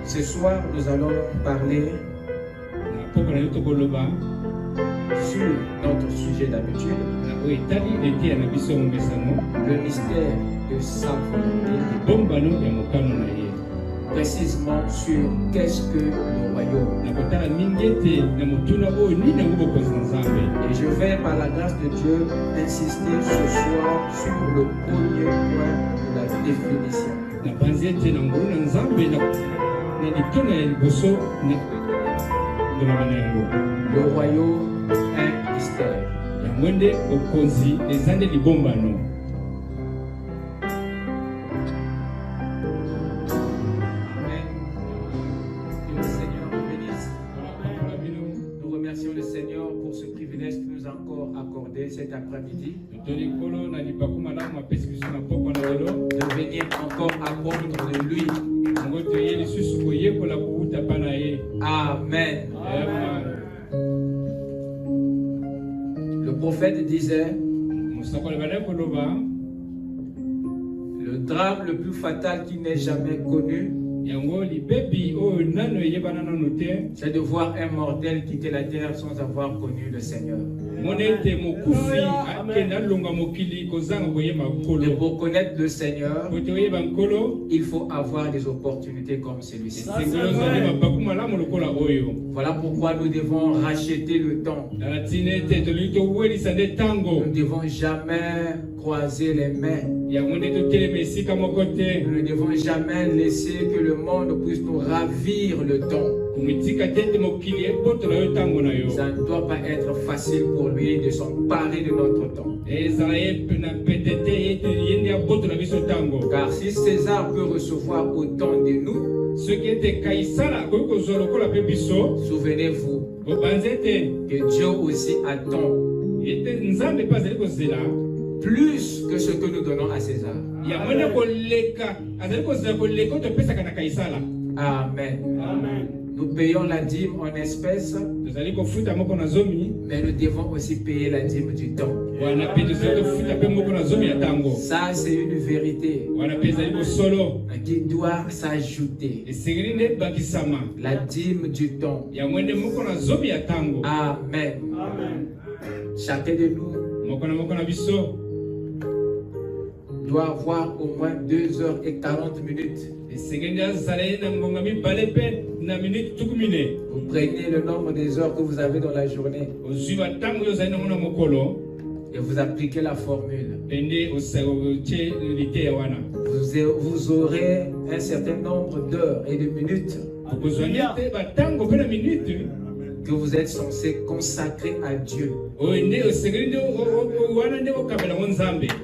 Ce soir, nous allons parler sur notre sujet d'habitude, le mystère de sa volonté, précisément sur qu'est-ce que le royaume. Et je vais, par la grâce de Dieu, insister ce soir sur le premier point de la définition. Le royaume est mystère. Amen. Que le Seigneur nous bénisse. Nous remercions le Seigneur pour ce privilège qu'il nous a encore accordé cet après-midi. De venir encore apprendre de lui. Amen. Le prophète disait, le drame le plus fatal qu'il n'ait jamais connu, c'est de voir un mortel quitter la terre sans avoir connu le Seigneur. Et pour connaître le Seigneur, il faut avoir des opportunités comme celui-ci. Voilà pourquoi nous devons racheter le temps. Nous ne devons jamais croiser les mains. Nous ne devons jamais laisser que le monde puisse nous ravir le temps. Ça ne doit pas être facile pour lui de s'emparer de notre temps. Car si César peut recevoir autant de nous, souvenez-vous que Dieu aussi attend plus que ce que nous donnons à César. Amen. Amen. Nous payons la dîme en espèces, mais nous devons aussi payer la dîme du temps. Ça, c'est une vérité qui doit s'ajouter. La dîme du temps. Amen. Chacun de nous doit avoir au moins 2h40. Vous prenez le nombre des heures que vous avez dans la journée et vous appliquez la formule. Vous aurez un certain nombre d'heures et de minutes que vous êtes censé consacrer à Dieu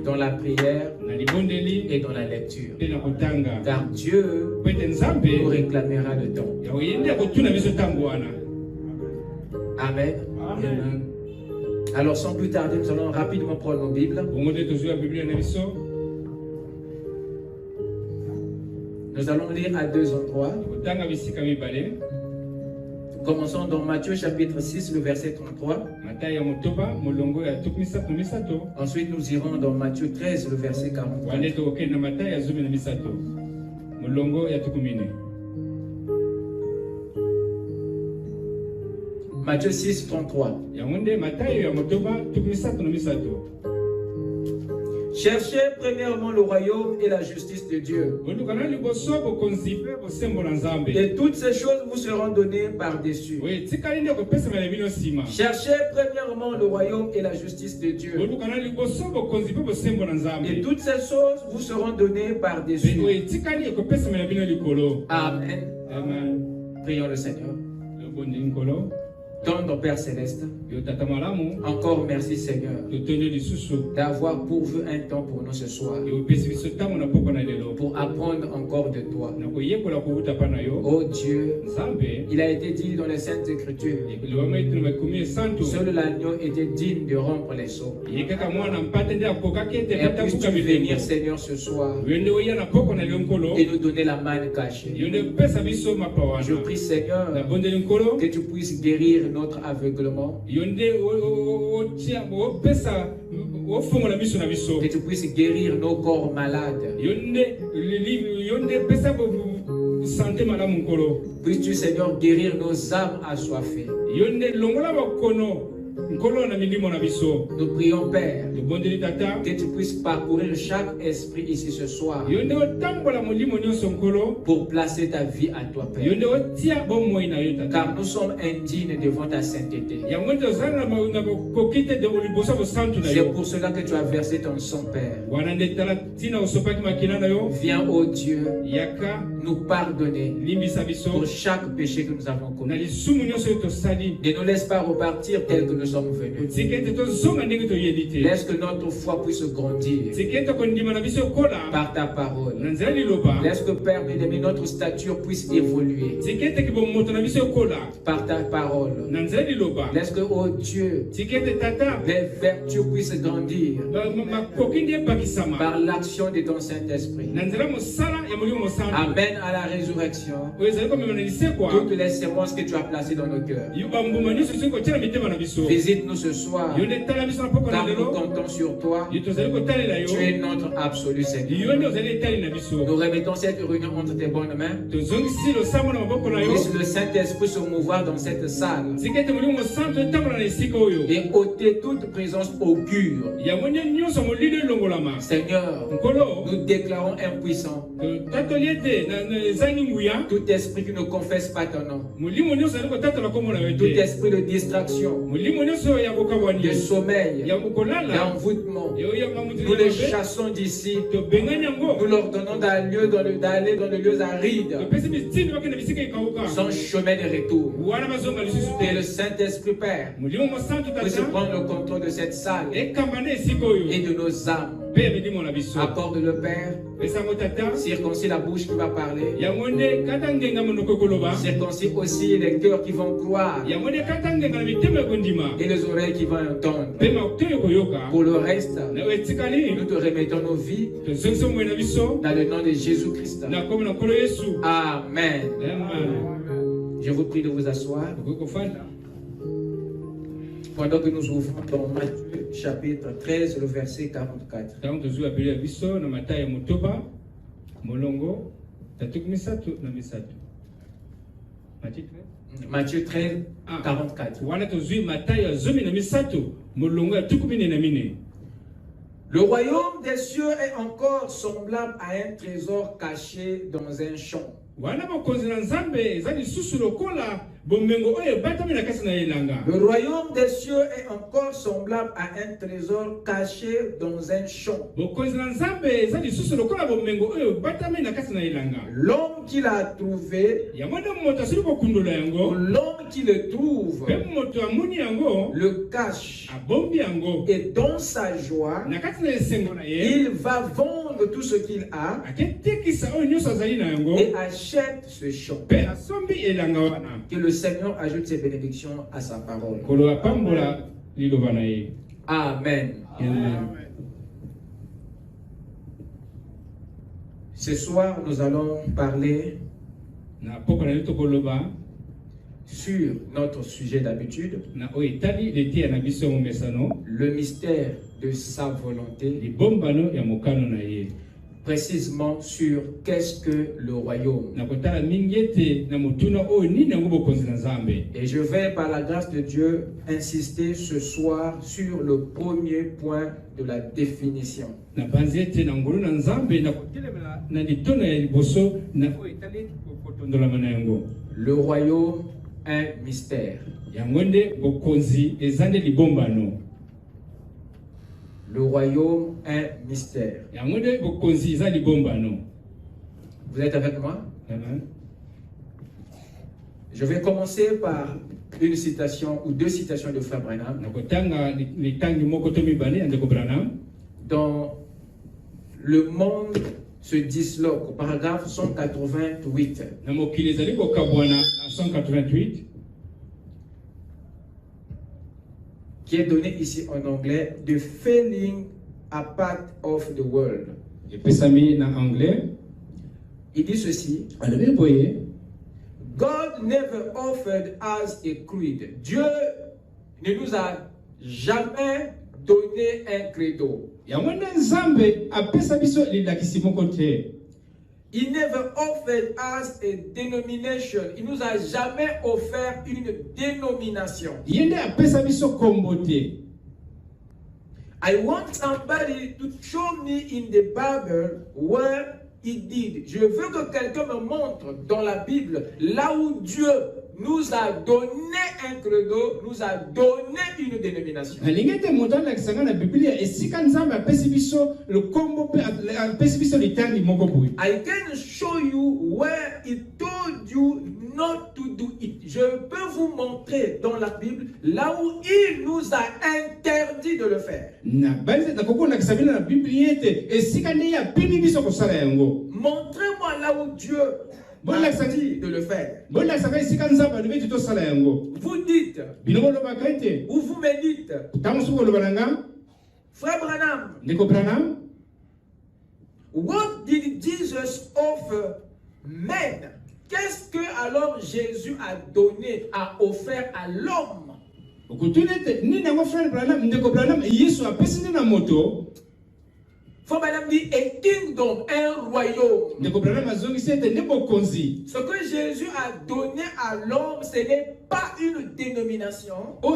dans la prière et dans la lecture. Car Dieu vous réclamera le temps. Amen. Amen. Alors sans plus tarder, nous allons rapidement prendre nos Bibles. Nous allons lire à deux endroits. Commençons dans Matthieu chapitre 6, le verset 33. Ensuite, nous irons dans Matthieu 13, le verset 43. Matthieu 6, 33. Cherchez premièrement le royaume et la justice de Dieu. Et toutes ces choses vous seront données par-dessus. Cherchez premièrement le royaume et la justice de Dieu. Et toutes ces choses vous seront données par-dessus. Amen. Amen. Prions le Seigneur. Tendre Père Céleste, encore merci Seigneur d'avoir pourvu un temps pour nous ce soir, pour apprendre encore de toi. Oh Dieu, il a été dit dans les Saintes Écritures, seul l'agneau était digne de rompre les sceaux. Et puisses-tu venir Seigneur ce soir et nous donner la manne cachée. Je prie Seigneur que tu puisses guérir notre aveuglement, que tu puisses guérir nos corps malades, Puisses-tu, Seigneur, guérir nos âmes assoiffées. Nous prions, Père, que tu puisses parcourir chaque esprit ici ce soir pour placer ta vie à toi, Père. Car nous sommes indignes devant ta sainteté. C'est pour cela que tu as versé ton sang, Père. Viens, ô Dieu, nous pardonner pour chaque péché que nous avons commis. Ne nous laisse pas repartir tel que nous sommes venus. Laisse que notre foi puisse grandir par ta parole. Laisse que, Père bien-aimé, notre stature puisse évoluer par ta parole. Laisse que, oh Dieu, les vertus puissent grandir par l'action de ton Saint-Esprit. Amène à la résurrection toutes les semences que tu as placées dans nos cœurs. Visite-nous ce soir, car nous comptons sur toi. Tu es notre absolu Seigneur. Nous remettons cette réunion entre tes bonnes mains. Puisse le Saint-Esprit se mouvoir dans cette salle et ôter toute présence augure. Seigneur, nous déclarons impuissants tout esprit qui ne confesse pas ton nom, tout esprit de distraction, de sommeil, d'envoûtement, nous les chassons d'ici. Nous leur donnons d'aller dans les lieux arides, sans chemin de retour. Et le Saint-Esprit, Père, puisse prendre le contrôle de cette salle et de nos âmes. Accorde le Père, circoncis la bouche qui va parler, circoncis aussi les cœurs qui vont croire et les oreilles qui vont entendre. Pour le reste, nous te remettons nos vies dans le nom de Jésus-Christ. Amen. Je vous prie de vous asseoir pendant que nous ouvrons dans Matthieu chapitre 13, le verset 44. Matthieu 13, 44. Le royaume des cieux est encore semblable à un trésor caché dans un champ. Le royaume des cieux est encore semblable à un trésor caché dans un champ. L'homme qui l'a trouvé, l'homme qui le trouve, le cache. Et dans sa joie, il va vendre tout ce qu'il a et achète ce champ. Que le Seigneur ajoute ses bénédictions à sa parole. Amen. Ce soir, nous allons parler sur notre sujet d'habitude, le mystère de sa volonté, précisément sur qu'est-ce que le royaume. Et je vais, par la grâce de Dieu, insister ce soir sur le premier point de la définition. Le royaume est un mystère. Le royaume est un mystère. Vous êtes avec moi? Je vais commencer par une citation ou deux citations de Frère Branham dans Le monde se disloque, au paragraphe 188. Qui est donné ici en anglais, The Falling Apart of the World. Il dit ceci: God never offered us a creed. Dieu ne nous a jamais donné un credo. He never offered us a denomination. Il nous a jamais offert une dénomination. I want somebody to show me in the Bible where he did. Je veux que quelqu'un me montre dans la Bible là où Dieu nous a donné un credo, nous a donné une dénomination. I can show you where he told you not to do it. Je peux vous montrer dans la Bible là où il nous a interdit de le faire. Montrez-moi là où Dieu a dit de le faire. Vous dites, ou vous me dites, Frère Branham, what did Jesus offer men? Qu'est-ce que alors Jésus a donné, a offert à l'homme? Frère Branham dit a kingdom, un royaume. Ce que Jésus a donné à l'homme, ce n'est pas une dénomination. Ce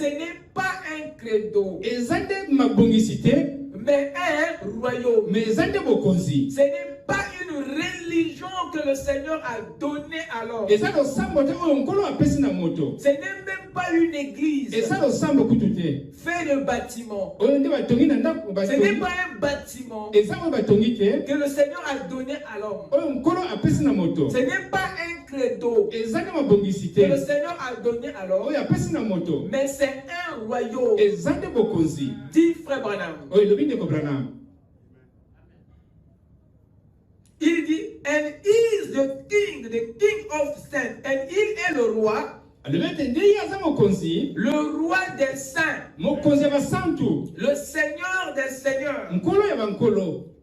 n'est pas un credo. Mais un royaume. Ce n'est pas une religion que le Seigneur a donnée à l'homme. Ce n'est même pas une église. Fait de bâtiment. Ce n'est pas un bâtiment que le Seigneur a donné à l'homme. Ce n'est pas un credo que le Seigneur a donné à l'homme. Mais c'est un royaume. Dit Frère Branham. Il dit, and he is the king of saints, and il est le roi. Le roi des saints. Le Seigneur des seigneurs.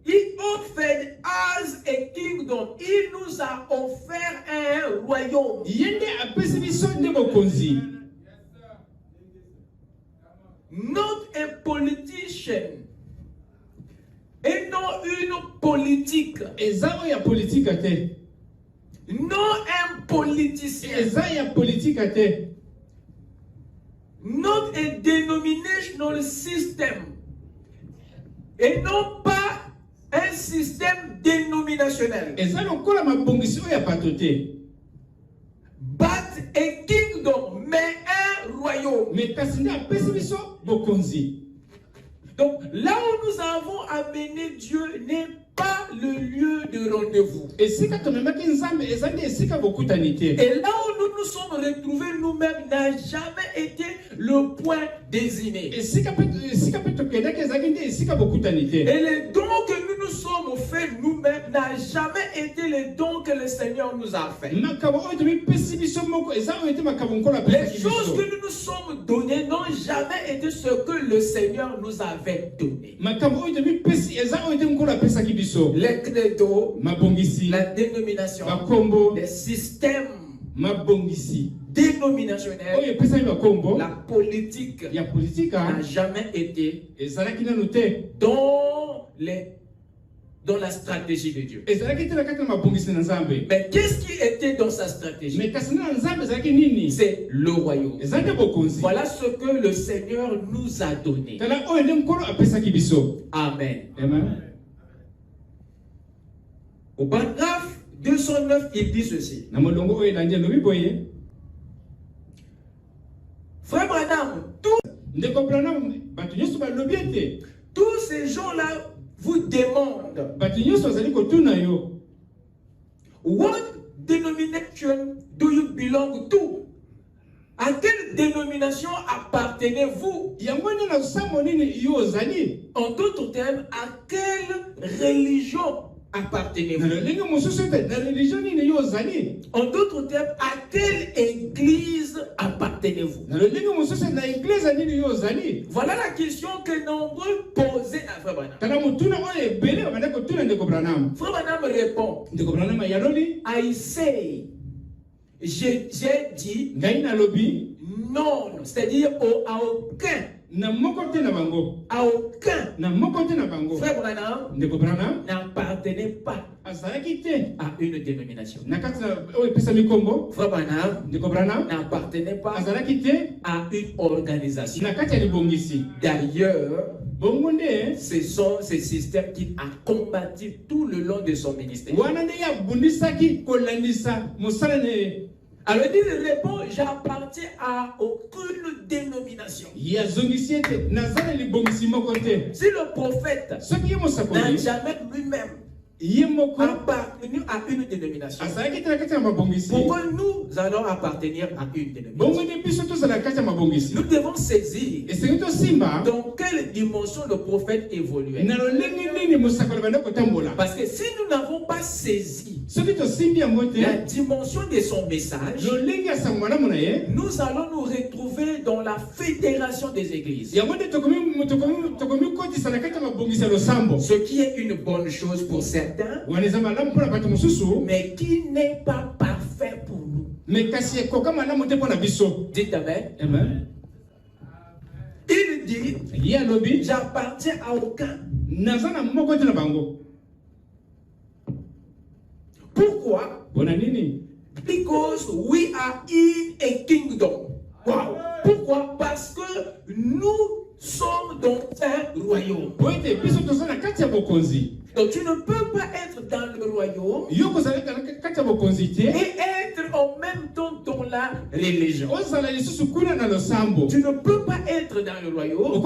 He offered us a kingdom. Il nous a offert un royaume. Not a politician. Et non une politique. Non un politicien. Not a denominational system. Et non pas un système dénominationnel. But a kingdom, mais un royaume. Donc là où nous avons amené Dieu n'est pas le lieu de rendez-vous. Et là où nous nous sommes retrouvés nous-mêmes n'a jamais été le point désigné. Et les dons que nous nous sommes faits nous-mêmes n'a jamais été les dons que le Seigneur nous a faits. Les choses que nous nous sommes données n'ont jamais été ce que le Seigneur nous avait donné. Les credos, la dénomination, les systèmes dénominationnels, la politique n'a jamais été dans la stratégie de Dieu. Mais qu'est-ce qui était dans sa stratégie? C'est le royaume. Voilà ce que le Seigneur nous a donné. Amen. Amen. Au paragraphe 209, il dit ceci. Frère Branham, tous ces gens-là vous demandent, what denomination do you belong to? À quelle dénomination appartenez-vous? En d'autres termes, à quelle religion appartenez-vous? En d'autres termes, à quelle église appartenez-vous? Voilà la question que nombreux posaient à Frère Branham. Frère Branham répond, I say, j'ai dit non, c'est-à-dire à aucun À aucun. Frère Branham n'appartenait pas à une dénomination. Frère Branham n'appartenait pas à une organisation. D'ailleurs, ce sont ces systèmes qu'il a combattu tout le long de son ministère. Alors il répond, j'appartiens à aucune dénomination. Si le prophète n'a jamais lui-même appartenu à une dénomination, pourquoi nous allons appartenir à une dénomination? Nous devons saisir dans quelle dimension le prophète évoluait. Parce que si nous n'avons pas saisi la dimension de son message, nous allons nous retrouver dans la fédération des églises. Ce qui est une bonne chose pour certains, mais qui n'est pas parfait pour nous. Dites amen. Il dit, j'appartiens à aucun. Pourquoi? Because we are in a kingdom. Wow. Pourquoi? Parce que nous sommes dans un royaume. Donc tu ne peux pas être dans le royaume et être en même temps dans la religion. Tu ne peux pas être dans le royaume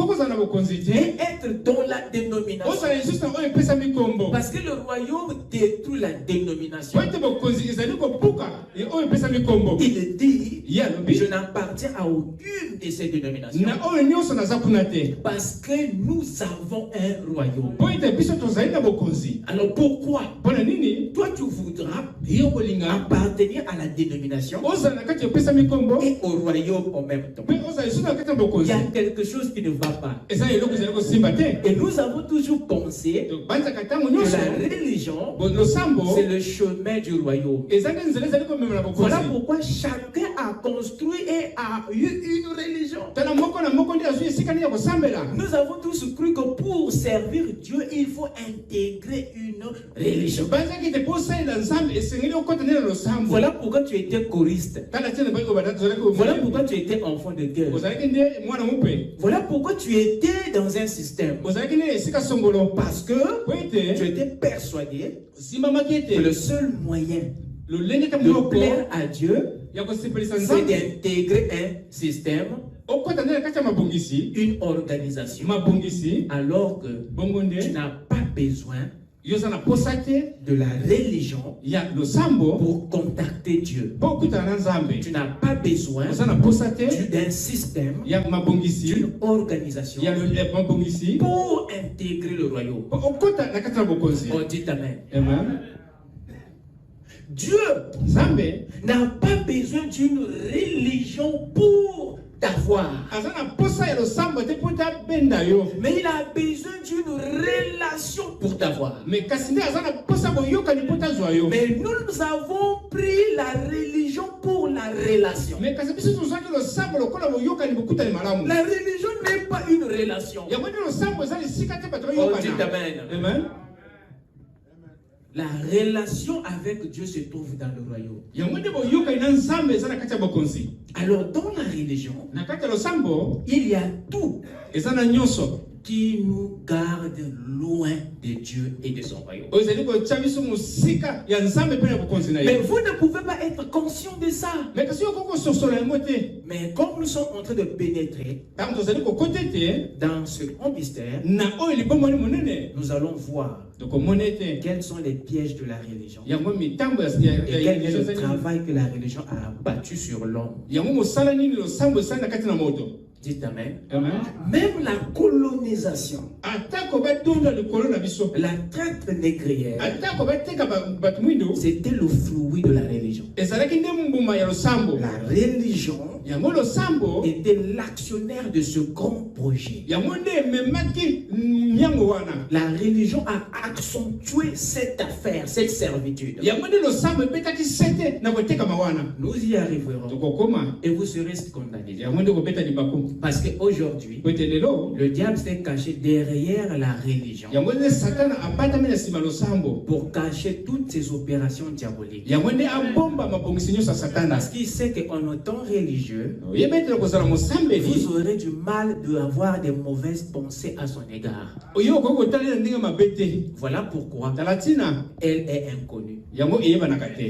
et être dans la dénomination. Parce que le royaume détruit la dénomination. Il dit, je n'appartiens à aucune de ces dénominations. Parce que nous avons un royaume. Alors pourquoi? Toi tu voudras appartenir à la dénomination et au royaume en même temps. Il y a quelque chose qui ne va pas. Et nous avons toujours pensé que la religion, c'est le chemin du royaume. Voilà pourquoi chacun a construit et a eu une religion. Nous avons tous cru que pour servir Dieu, il faut intégrer une religion. Voilà pourquoi tu étais choriste. Voilà pourquoi tu étais enfant de Dieu. Voilà pourquoi tu étais dans un système. Parce que tu étais persuadé que le seul moyen de plaire à Dieu, c'est d'intégrer un système, une organisation, alors que tu n'as pas besoin de la religion pour contacter Dieu. Tu n'as pas besoin d'un système, d'une organisation pour intégrer le royaume. On dit amen. Dieu n'a pas besoin d'une religion pour t'avoir. Mais il a besoin d'une relation pour t'avoir. Mais nous avons pris la religion pour la relation. La religion n'est pas une relation. Oh, dit amen. La relation avec Dieu se trouve dans le royaume. Alors dans la religion, il y a tout qui nous garde loin de Dieu et de son royaume. Mais vous ne pouvez pas être conscient de ça. Mais comme nous sommes en train de pénétrer dans ce grand mystère, nous allons voir quels sont les pièges de la religion et quel est le travail que la religion a abattu sur l'homme. Dites amen. Même la colonisation, la traite négrière, c'était le fruit de la religion. La religion était l'actionnaire de ce grand projet. La religion a accentué cette affaire, cette servitude. Nous y arriverons et vous serez condamnés. Parce qu'aujourd'hui, le diable s'est caché derrière la religion pour cacher toutes ses opérations diaboliques. Parce qu'il sait qu'en étant religieux, vous aurez du mal d'avoir des mauvaises pensées à son égard. Voilà pourquoi elle est inconnue.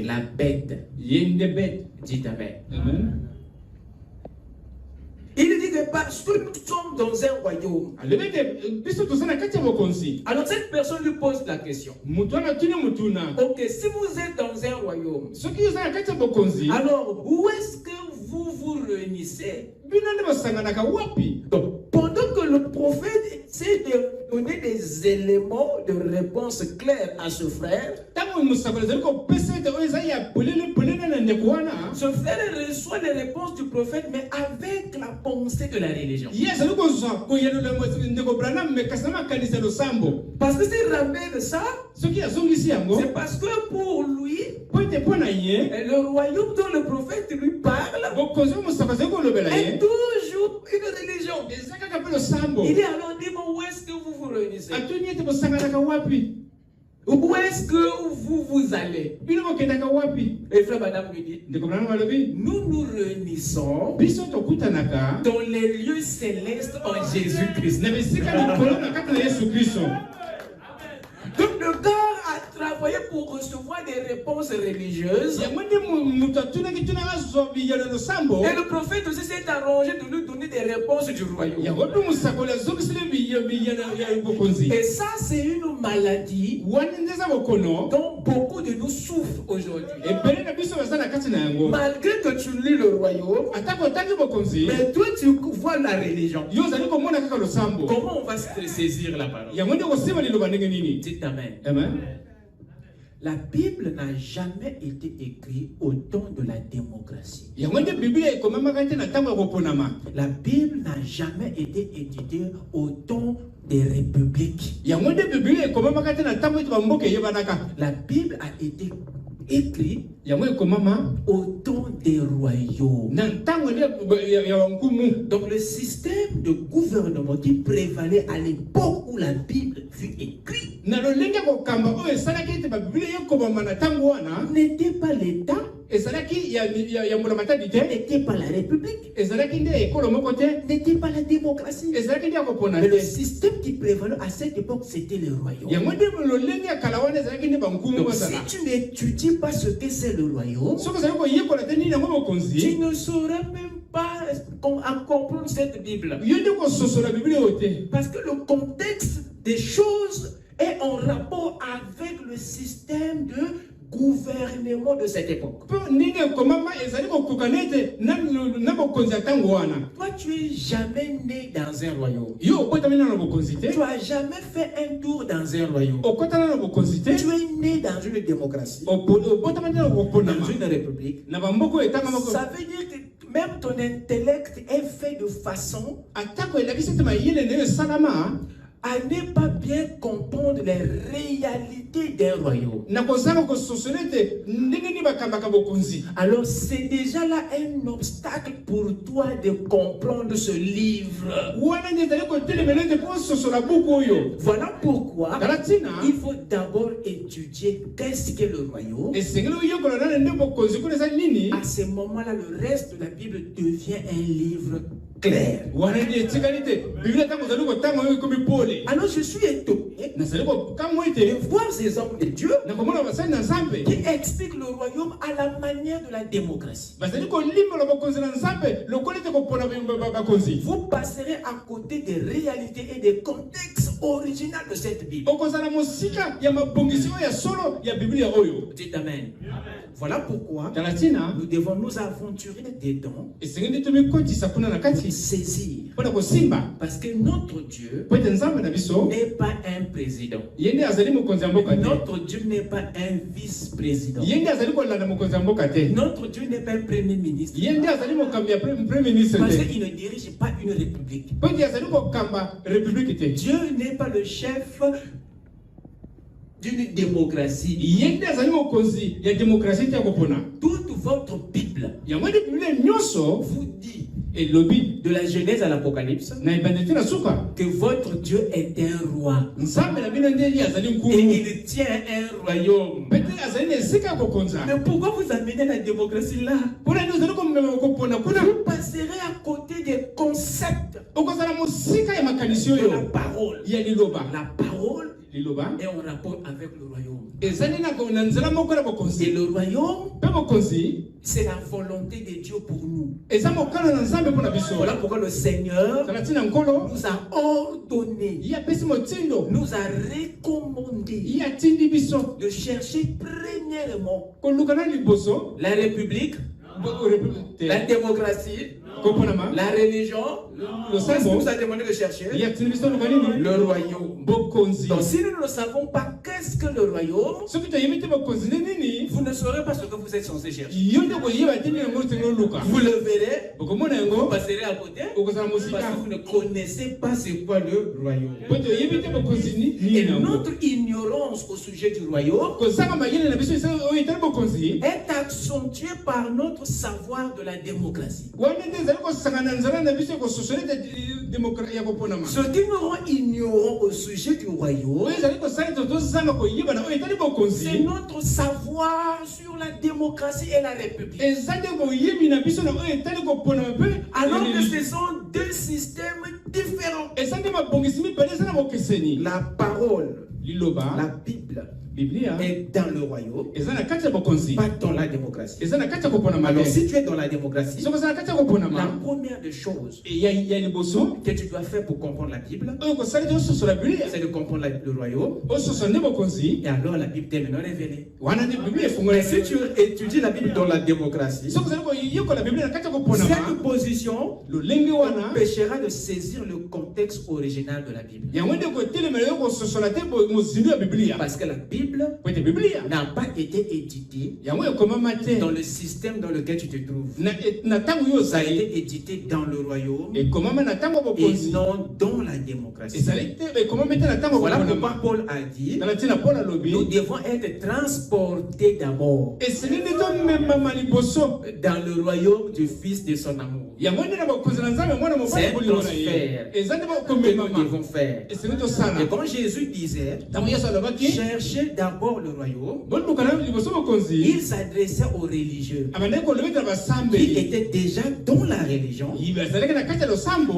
La bête. Dites Amen. Il dit que parce que nous sommes dans un royaume. Alors cette personne lui pose la question. Ok, si vous êtes dans un royaume, alors où est-ce que vous vous réunissez? Donc, pendant que le prophète essaie de donner des éléments de réponse clairs à ce frère, ce frère reçoit les réponses du prophète, mais avec la pensée de la religion. Parce que s'il ramène ça, c'est parce que pour lui, le royaume dont le prophète lui parle est toujours une religion. Il dit alors, dis-moi, où est-ce que vous vous réunissez? Où est-ce que vous vous allez? Et frère madame lui dit, nous nous réunissons dans les lieux célestes en Jésus-Christ. Donc le gars a travaillé pour recevoir des réponses religieuses. Et le prophète aussi s'est arrangé de lui donner des réponses du royaume. Et ça, c'est une maladie dont beaucoup de nous souffrent aujourd'hui. Malgré que tu lis le royaume, mais toi tu vois la religion. Comment on va se saisir la parole? Dites Amen. Amen. La Bible n'a jamais été écrite au temps de la démocratie. La Bible n'a jamais été éditée au temps des républiques. La Bible a été écrite au temps des royaumes. Donc le système de gouvernement qui prévalait à l'époque où la Bible fut écrite n'était pas l'État, n'était pas la République, n'était pas la démocratie. Mais le système qui prévalait à cette époque, c'était le royaume. Donc si tu n'étudies pas ce que c'est le royaume, tu ne sauras même pas comprendre cette Bible. Parce que le contexte des choses est en rapport avec le système de gouvernement de cette époque. Toi, tu n'es jamais né dans un royaume. Tu n'as jamais fait un tour dans un royaume. Tu es né dans une démocratie, dans une république. Ça veut dire que même ton intellect est fait de façon à ne pas bien comprendre les réalités d'un royaume. Alors c'est déjà là un obstacle pour toi de comprendre ce livre. Voilà pourquoi il faut d'abord étudier qu'est-ce que le royaume. À ce moment-là, le reste de la Bible devient un livre clair. Alors je suis étonné de voir ces hommes de Dieu qui expliquent le royaume à la manière de la démocratie. Vous passerez à côté des réalités et des contextes originaux de cette Bible. Dites Amen. Voilà pourquoi nous devons nous aventurer dedans pour saisir. Parce que notre Dieu n'est pas un président. Notre Dieu n'est pas un vice-président. Notre Dieu n'est pas un premier ministre. Parce qu'il ne dirige pas une république. Dieu n'est pas le chef d'une démocratie. Toute votre Bible vous dit de la Genèse à l'Apocalypse, que votre Dieu est un roi. Et il tient un royaume. Mais pourquoi vous amenez la démocratie là? Vous passerez à côté des concepts de la parole. La parole est en rapport avec le royaume. Et le royaume, c'est la volonté de Dieu pour nous. Voilà pourquoi le Seigneur nous a ordonné, nous a recommandé de chercher premièrement la République, la démocratie, la religion. Qu'est-ce qu'on nous a demandé de chercher? Le royaume. Donc si nous ne savons pas qu'est-ce que le royaume, vous ne saurez pas ce que vous êtes censé chercher. Vous le verrez, vous passerez à côté, parce que vous ne connaissez pas c'est quoi le royaume. Et notre ignorance au sujet du royaume est accentuée par notre savoir de la démocratie. Ce qui nous rend ignorants au sujet du royaume, c'est notre savoir sur la démocratie et la république. Alors que ce sont deux systèmes différents. La parole, la Bible, est dans le royaume, pas dans la démocratie. Alors si tu es dans la démocratie, la première des choses que tu dois faire pour comprendre la Bible, c'est de comprendre le royaume. Et alors la Bible t'est maintenant révélée. Mais si tu étudies la Bible dans la démocratie, cette position empêchera de saisir le contexte original de la Bible. Parce que la Bible n'a pas été éditée dans le système dans lequel tu te trouves. Ça a été édité dans le royaume et non dans la démocratie. Voilà pourquoi Paul a dit, nous devons être transportés d'abord dans le royaume du Fils de son amour. C'est un transfert que nous devons faire. Et quand Jésus disait, cherchez d'abord le royaume, il s'adressait aux religieux qui étaient déjà dans la religion,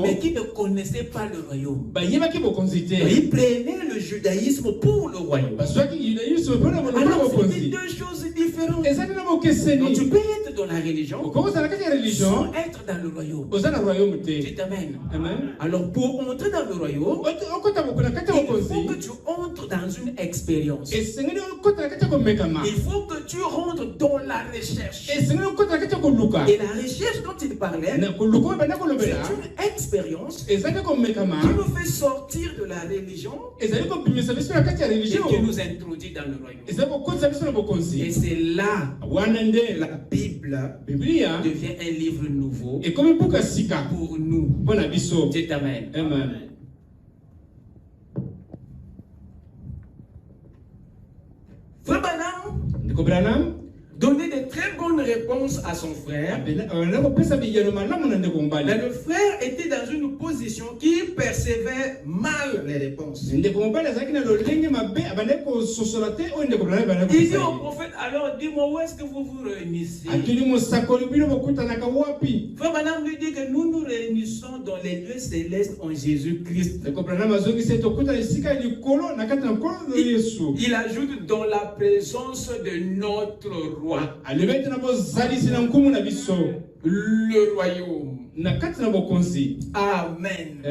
mais qui ne connaissaient pas le royaume. Ils prenaient le judaïsme pour le royaume. Alors c'était deux choses différentes. Donc tu peux être dans la religion sans être dans le royaume. Dites amen. Alors pour entrer dans le royaume, il faut que tu entres dans une expérience. Il faut que tu rentres dans la recherche. Et la recherche dont il parlait, c'est une expérience qui nous fait sortir de la religion et qui nous introduit dans le royaume. Et c'est là que la Bible devient un livre nouveau pour nous. Dites amen. Frère Branham donnait de très bonnes réponses à son frère. Mais le frère était dans une position qui percevait mal les réponses. Il dit au prophète, alors dis-moi où est-ce que vous vous réunissez? Frère Branham lui dit que nous nous réunissons dans les lieux célestes en Jésus-Christ. Il ajoute dans la présence de notre roi. Le royaume. Amen.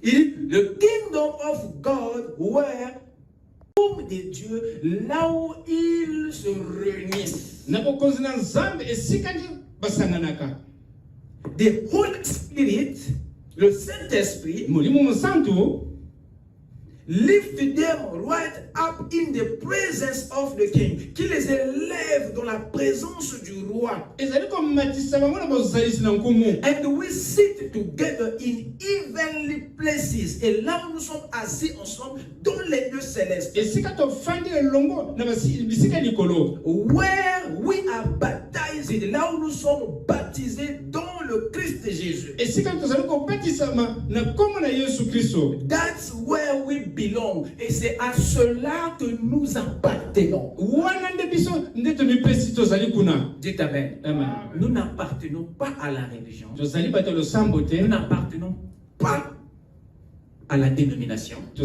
The kingdom of God, where de Dieu, là où ils se réunissent. The Holy Spirit, le Saint-Esprit, lift them right up in the presence of the king. Qui les élève dans la présence du roi. And we sit together in heavenly places. Et là où nous sommes assis ensemble dans les lieux célestes. Where we are baptized c'est là où nous sommes baptisés dans le Christ Jésus. That's where we belong. Et c'est à cela que nous appartenons. Dites Amen. Nous n'appartenons pas à la religion. Nous n'appartenons pas à la dénomination. Nous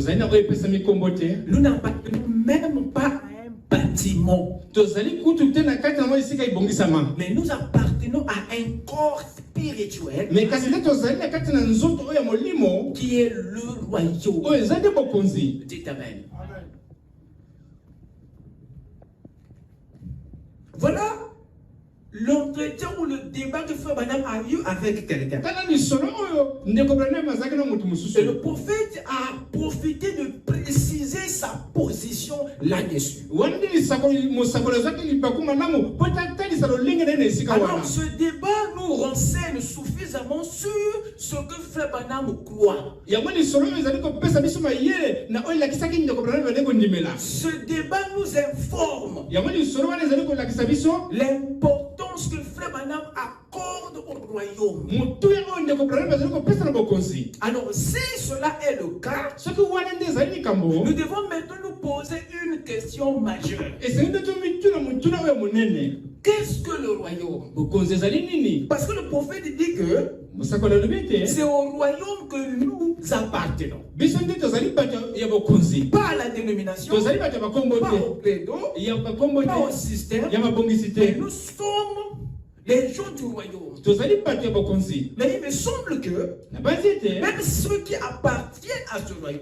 n'appartenons même pas à un bâtiment. Mais nous appartenons à un corps spirituel qui est le royaume. Dites Amen. Voilà l'entretien ou le débat que Frère Branham a eu avec quelqu'un. Et le prophète a profité de préciser sa position là-dessus. Alors ce débat nous renseigne suffisamment sur ce que Frère Branham croit. Ce débat nous informe l'importance que Frère Branham accorde au royaume. Alors si cela est le cas, nous devons maintenant nous poser une question majeure. Qu'est-ce que le royaume? Parce que le prophète dit que c'est au royaume que nous appartenons. Pas à la dénomination, pas au credo, pas au système, mais nous sommes les gens du royaume. Mais il me semble que même ceux qui appartiennent à ce royaume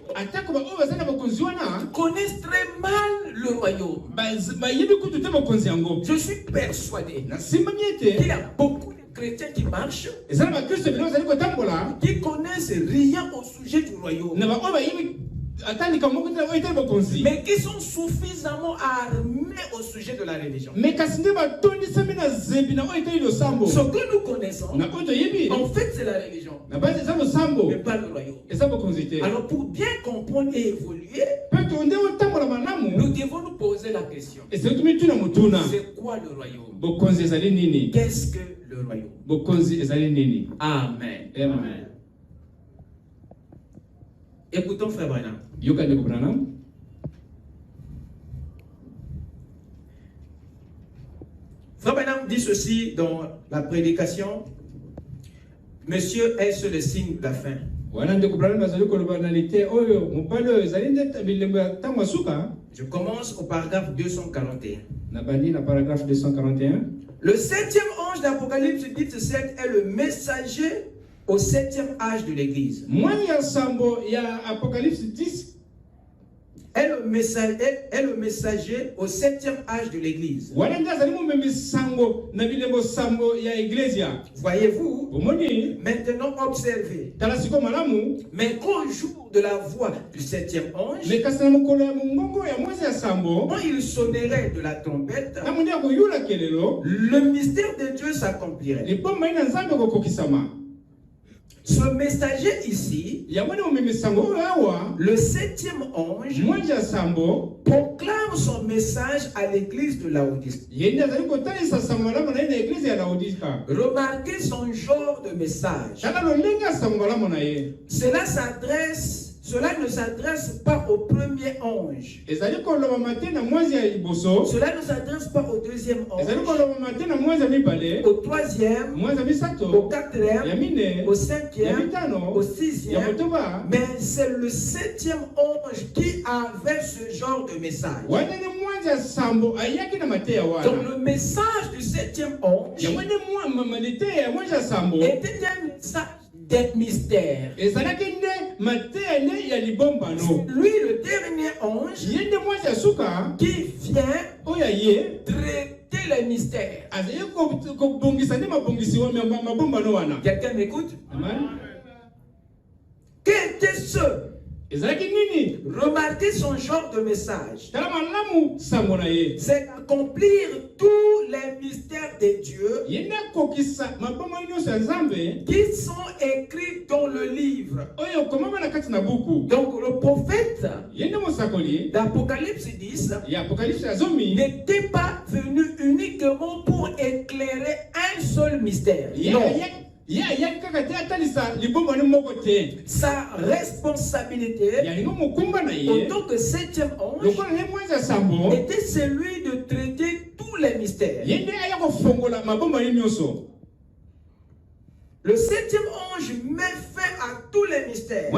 connaissent très mal le royaume. Je suis persuadé qu'il y a beaucoup de chrétiens qui marchent, qui connaissent rien au sujet du royaume, mais qui sont suffisamment armés au sujet de la religion. Ce que nous connaissons, en fait, c'est la religion, mais pas le royaume. Alors, pour bien comprendre et évoluer, nous devons nous poser la question: c'est quoi le royaume? Qu'est-ce que le royaume? Amen. Amen. Écoutons Frère Branham. Frère Branham dit ceci dans la prédication: Monsieur, est-ce le signe de la fin? Je commence au paragraphe 241. Le 7e ange d'Apocalypse 17 est le messager au 7e âge de l'Église. Est le messager au 7e âge de l'Église. Voyez-vous, maintenant observez. Mais qu'au jour de la voix du 7e ange, quand il sonnerait de la trompette, le mystère de Dieu s'accomplirait. Ce messager ici, le 7e ange, proclame son message à l'église de Laodicée. Remarquez son genre de message. Cela ne s'adresse pas au premier ange. Cela ne s'adresse pas au deuxième ange, au troisième, au quatrième, au cinquième, au sixième. Mais c'est le 7e ange qui avait ce genre de message. Donc le message du 7e ange était un message des mystères. Lui, le dernier ange, qui vient traiter les mystères. Quelqu'un m'écoute? Qui était ce Remarquez son genre de message. C'est accomplir tous les mystères de Dieu qui sont écrits dans le livre. Donc le prophète d'Apocalypse 10 n'était pas venu uniquement pour éclairer un seul mystère. Non. Sa responsabilité en tant que septième ange était celui de traiter tous les mystères. Le septième ange met fin à tous les mystères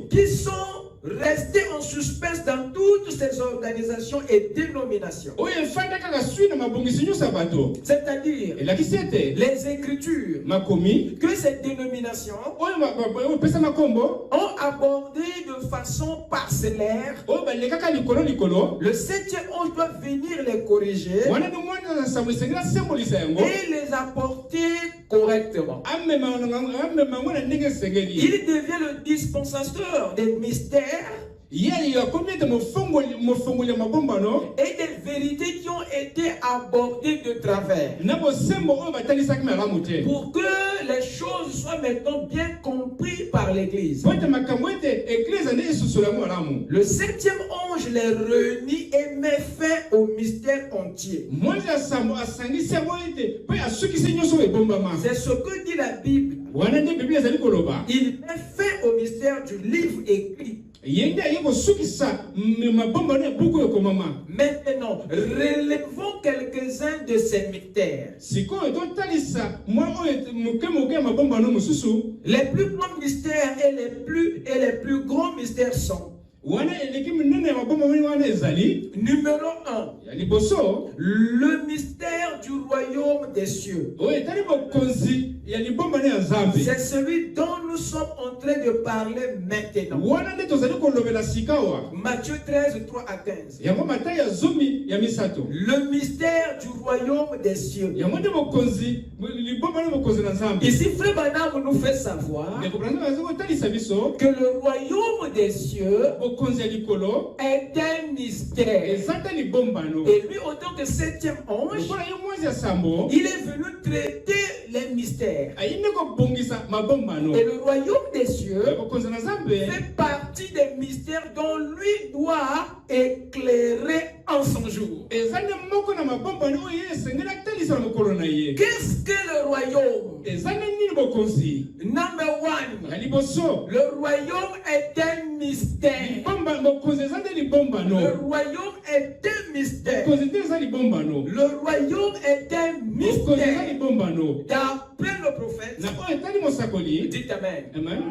qui sont restés en suspense dans toutes ces organisations et dénominations. C'est-à-dire les écritures que ces dénominations ont abordé de façon parcellaire. Le septième ange doit venir les corriger et les apporter correctement. Il devient le dispensateur des mystères et des vérités qui ont été abordées de travers pour que les choses soient maintenant bien comprises par l'Église. Le septième ange les réunit et met fin au mystère entier. C'est ce que dit la Bible. Il met fin au mystère du livre écrit. Maintenant, relevons quelques-uns de ces mystères. Les plus grands mystères et les plus grands mystères sont: numéro 1, le mystère du royaume des cieux. C'est celui dont nous sommes en train de parler maintenant. Matthieu 13, 3 à 15. Le mystère du royaume des cieux. Ici, Frère Branham nous fait savoir que le royaume des cieux est un mystère. Et lui, en tant que septième ange, il est venu traiter les mystères. Et le royaume des cieux fait partie des mystères dont lui doit éclairer en son jour. Qu'est-ce que le royaume? Number one, le royaume est un mystère. Le royaume est un mystère. Le royaume est un mystère. D'après le prophète, dites Amen. Amen.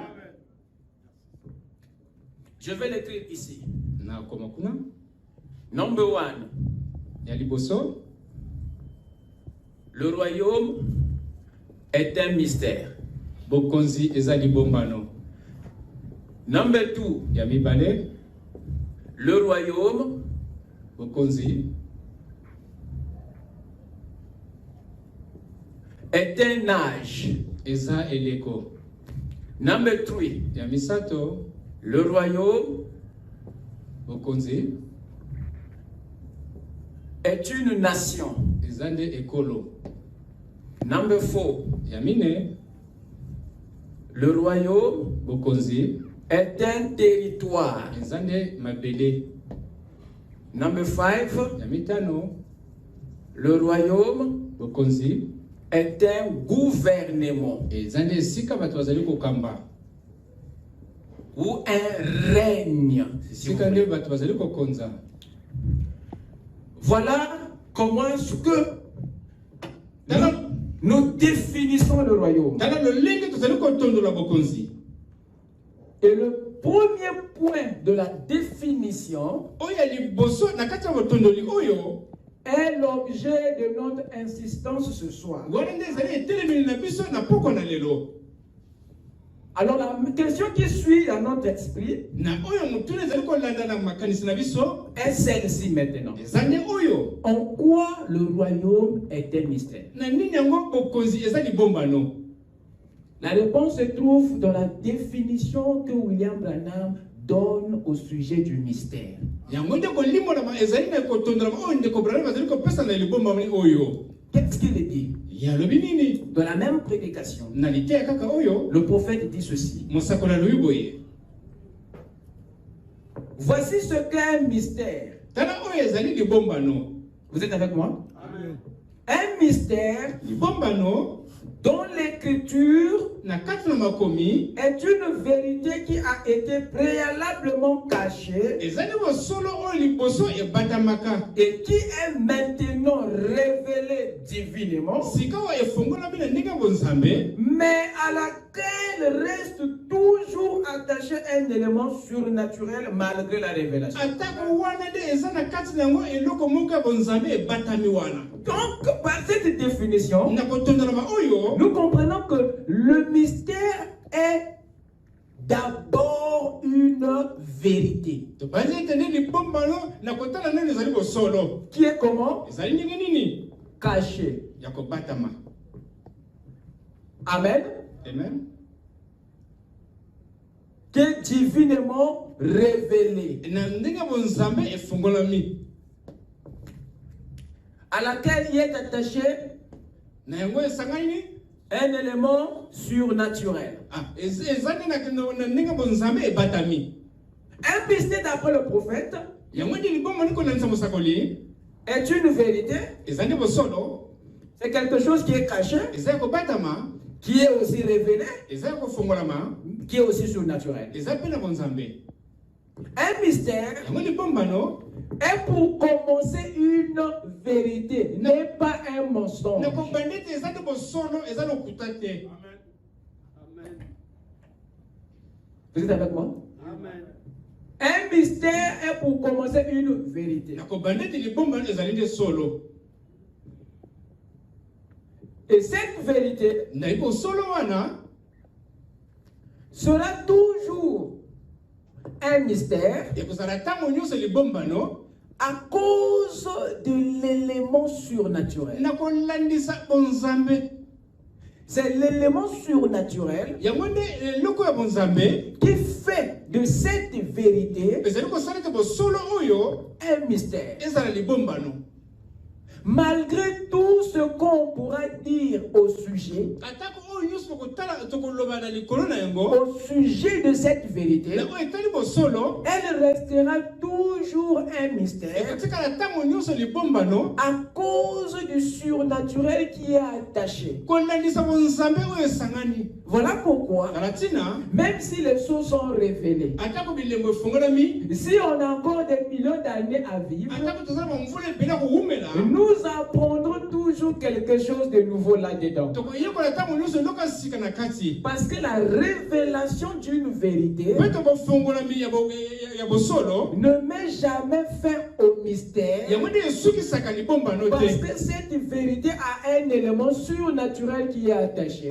Je vais l'écrire ici. Number one, le royaume est un mystère. Number two, le royaume est un âge. Number three, le royaume est une nation. Number four, le royaume est un territoire. Number five, le royaume est un gouvernement ou un règne. Si voilà comment est-ce que nous définissons le royaume. Et le premier point de la définition est l'objet de notre insistance ce soir. Alors la question qui suit dans notre esprit est celle-ci maintenant. En quoi le royaume est un mystère? La réponse se trouve dans la définition que William Branham donne au sujet du mystère. Qu'est-ce qu'il dit? Dans la même prédication, le prophète dit ceci. Voici ce qu'est un mystère. Vous êtes avec moi? Amen. Un mystère dont l'écriture est une vérité qui a été préalablement cachée et qui est maintenant révélée divinement, mais à laquelle reste toujours attaché un élément surnaturel malgré la révélation. Donc, par cette définition, nous comprenons que le mystère est d'abord une vérité. Qui est comment? Caché. Amen. Amen. Qui est divinement révélé. À laquelle il est attaché un élément surnaturel. Un mystère d'après le prophète est une vérité. C'est quelque chose qui est caché, qui est aussi révélé, qui est aussi surnaturel. Un mystère est pour commencer une vérité, n'est pas un mensonge. Vous êtes avec moi? Amen. Un mystère est pour commencer une vérité. Et cette vérité sera toujours un mystère à cause de l'élément surnaturel. C'est l'élément surnaturel qui fait de cette vérité un mystère. Malgré tout ce qu'on pourra dire au sujet de cette vérité, elle restera toujours un mystère à cause du surnaturel qui est attaché. Voilà pourquoi, même si les choses sont révélées, si on a encore des millions d'années à vivre, nous apprendrons toujours quelque chose de nouveau là-dedans. Parce que la révélation d'une vérité ne met jamais fin au mystère. Parce que cette vérité a un élément surnaturel qui est attaché.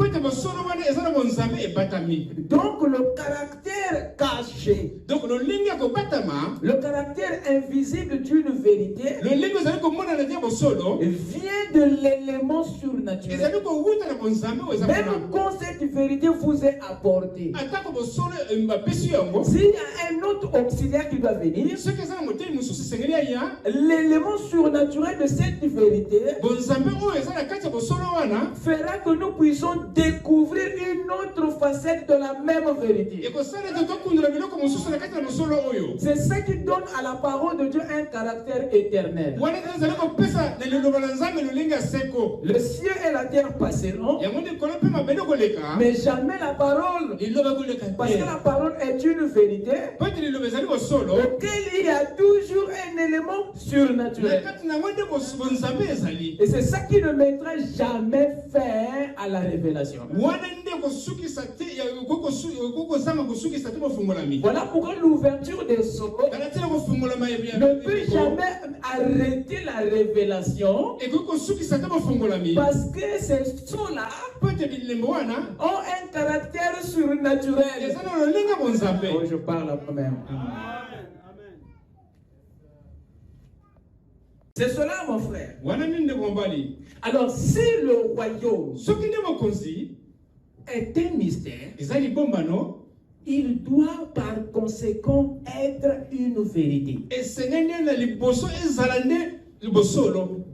Donc le caractère caché, le caractère invisible d'une vérité vient de l'élément surnaturel. Même quand cette vérité vous est apportée, s'il y a un autre auxiliaire qui doit venir, l'élément surnaturel de cette vérité fera que nous puissions découvrir une autre facette de la même vérité. C'est ça qui donne à la parole de Dieu un caractère éternel. Le ciel et la terre passeront, mais jamais la parole. Parce que la parole est une vérité auquel il y a toujours un élément surnaturel. Et c'est ça qui ne mettra jamais fin à la révélation. Voilà pourquoi l'ouverture des sceaux ne peut jamais arrêter la révélation, parce que ces sceaux-là ont un caractère surnaturel. Oh, je parle la première. C'est cela, mon frère. Alors, si le royaume est un mystère, il doit par conséquent être une vérité.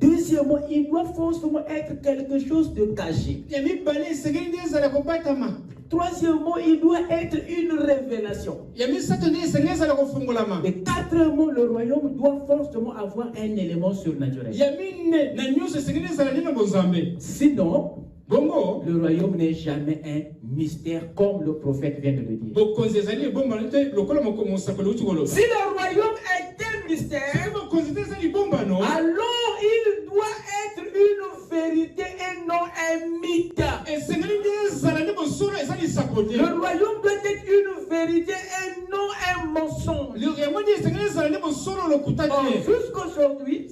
Deuxièmement, il doit forcément être quelque chose de caché. Troisièmement, il doit être une révélation. Et quatrièmement, le royaume doit forcément avoir un élément surnaturel. Sinon, le royaume n'est jamais un mystère comme le prophète vient de le dire. Si le royaume est un mystère, alors il doit être une vérité et non un mythe. Le royaume doit être une vérité et non un mensonge. Jusqu'aujourd'hui,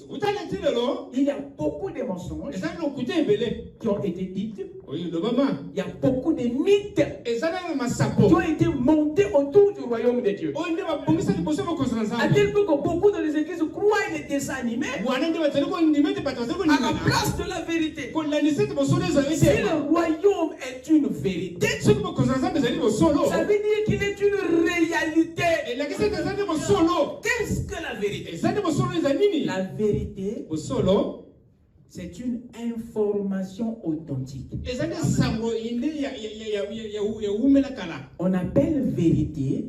il y a beaucoup de mensonges qui ont été dits. Il y a beaucoup de mythes qui ont été montés autour du royaume de Dieu. À tel point que beaucoup dans les églises croient des dessins animés à la place de la vérité. Si le royaume est une vérité, ça veut dire qu'il est une réalité. Qu'est-ce que la vérité? La vérité, c'est une information authentique. On appelle vérité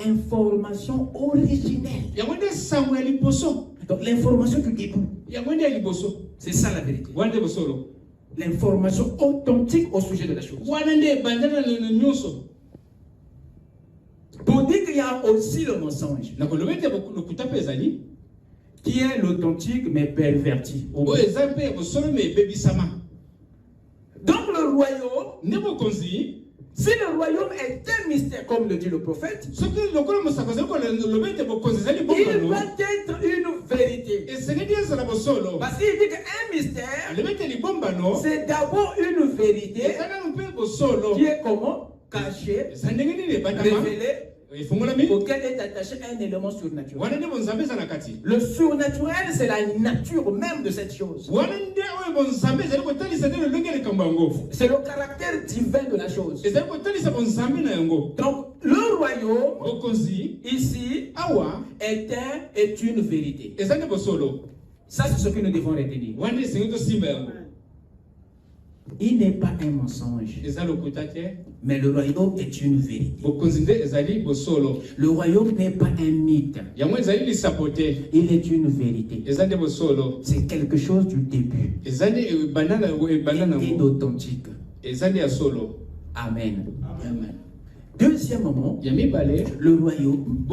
information originelle. Donc l'information du début, c'est ça la vérité. L'information authentique au sujet de la chose. Pour dire qu'il y a aussi le mensonge, qui est l'authentique mais perverti. Donc le royaume, si le royaume est un mystère comme le dit le prophète, il va être une vérité. Parce qu'il dit qu'un mystère, c'est d'abord une vérité qui est comment? Cachée, révélée, auquel est attaché un élément surnaturel. Le surnaturel, c'est la nature même de cette chose. C'est le caractère divin de la chose. Donc, le royaume, ici, est une vérité. Ça, c'est ce que nous devons retenir. Il n'est pas un mensonge, mais le royaume est une vérité. Le royaume n'est pas un mythe, il est une vérité. C'est quelque chose du début, inauthentique. Amen. Deuxièmement, le royaume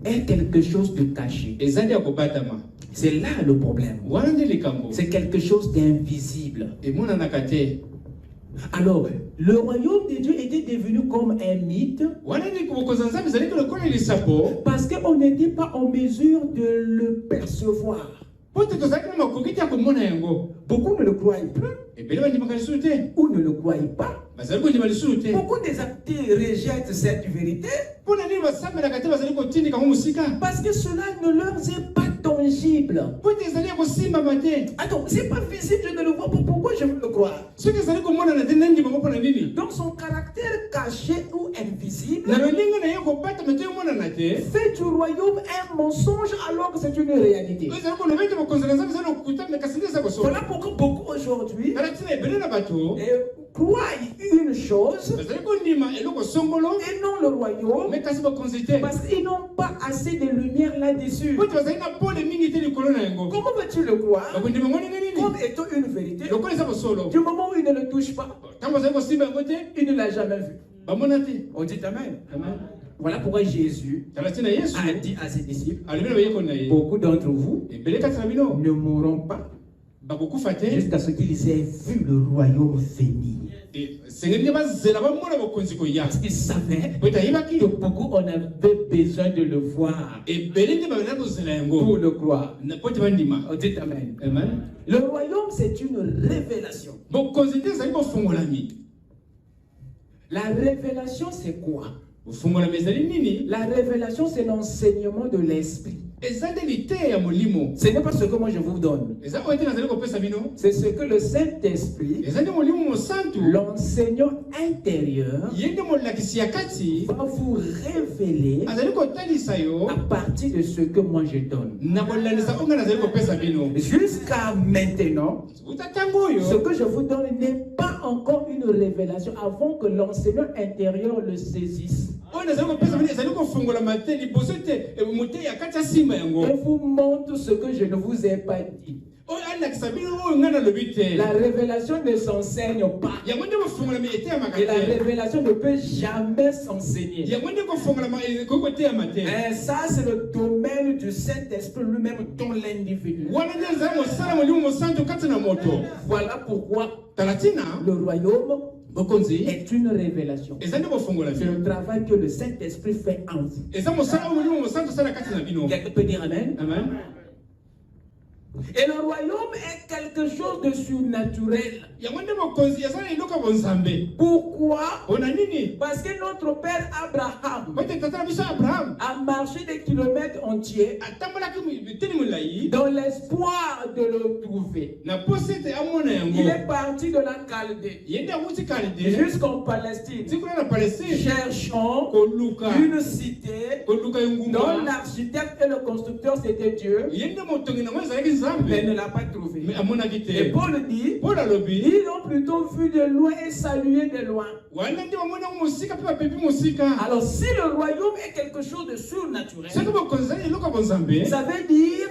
est quelque chose de caché. C'est là le problème. C'est quelque chose d'invisible. Alors, le royaume de Dieu était devenu comme un mythe parce qu'on n'était pas en mesure de le percevoir. Beaucoup ne le croient plus ou ne le croient pas. Beaucoup des athées rejettent cette vérité parce que cela ne leur est pas tangible. Attends, c'est pas visible, je ne le vois pas. Pourquoi je veux le croire? Donc son caractère caché ou invisible fait du royaume un mensonge alors que c'est une réalité. Voilà pourquoi beaucoup aujourd'hui croient une chose et non le royaume parce qu'ils n'ont pas assez de lumière là-dessus. Comment veux-tu le croire comme étant une vérité du moment où il ne le touche pas, il ne l'a jamais vu? On dit amen. Voilà pourquoi Jésus a dit à ses disciples, beaucoup d'entre vous ne mourront pas jusqu'à ce qu'ils aient vu le royaume venir. Parce qu'ils savaient que beaucoup on avait besoin de le voir pour le croire. On dit amen. Le royaume, c'est une révélation. La révélation, c'est quoi? La révélation, c'est l'enseignement de l'esprit. Ce n'est pas ce que moi je vous donne. C'est ce que le Saint-Esprit, l'enseignant intérieur, va vous révéler à partir de ce que moi je donne. Jusqu'à maintenant, ce que je vous donne n'est pas encore une révélation avant que l'enseignant intérieur le saisisse. Et vous montre ce que je ne vous ai pas dit. La révélation ne s'enseigne pas. Et la révélation ne peut jamais s'enseigner. Et ça, c'est le domaine du Saint-Esprit lui-même dans l'individu. Voilà pourquoi le royaume est une révélation. C'est le travail que le Saint-Esprit fait en vous. Quelqu'un peut dire Amen? Amen. Et le royaume est quelque chose de surnaturel. Pourquoi? Parce que notre père Abraham a marché des kilomètres entiers dans l'espoir de le trouver. Il est parti de la Chaldée jusqu'en Palestine, cherchant une cité dont l'architecte et le constructeur c'était Dieu. Mais ne l'a pas trouvé. Et Paul dit, ils l'ont plutôt vu de loin et salué de loin. Alors si le royaume est quelque chose de surnaturel, ça veut dire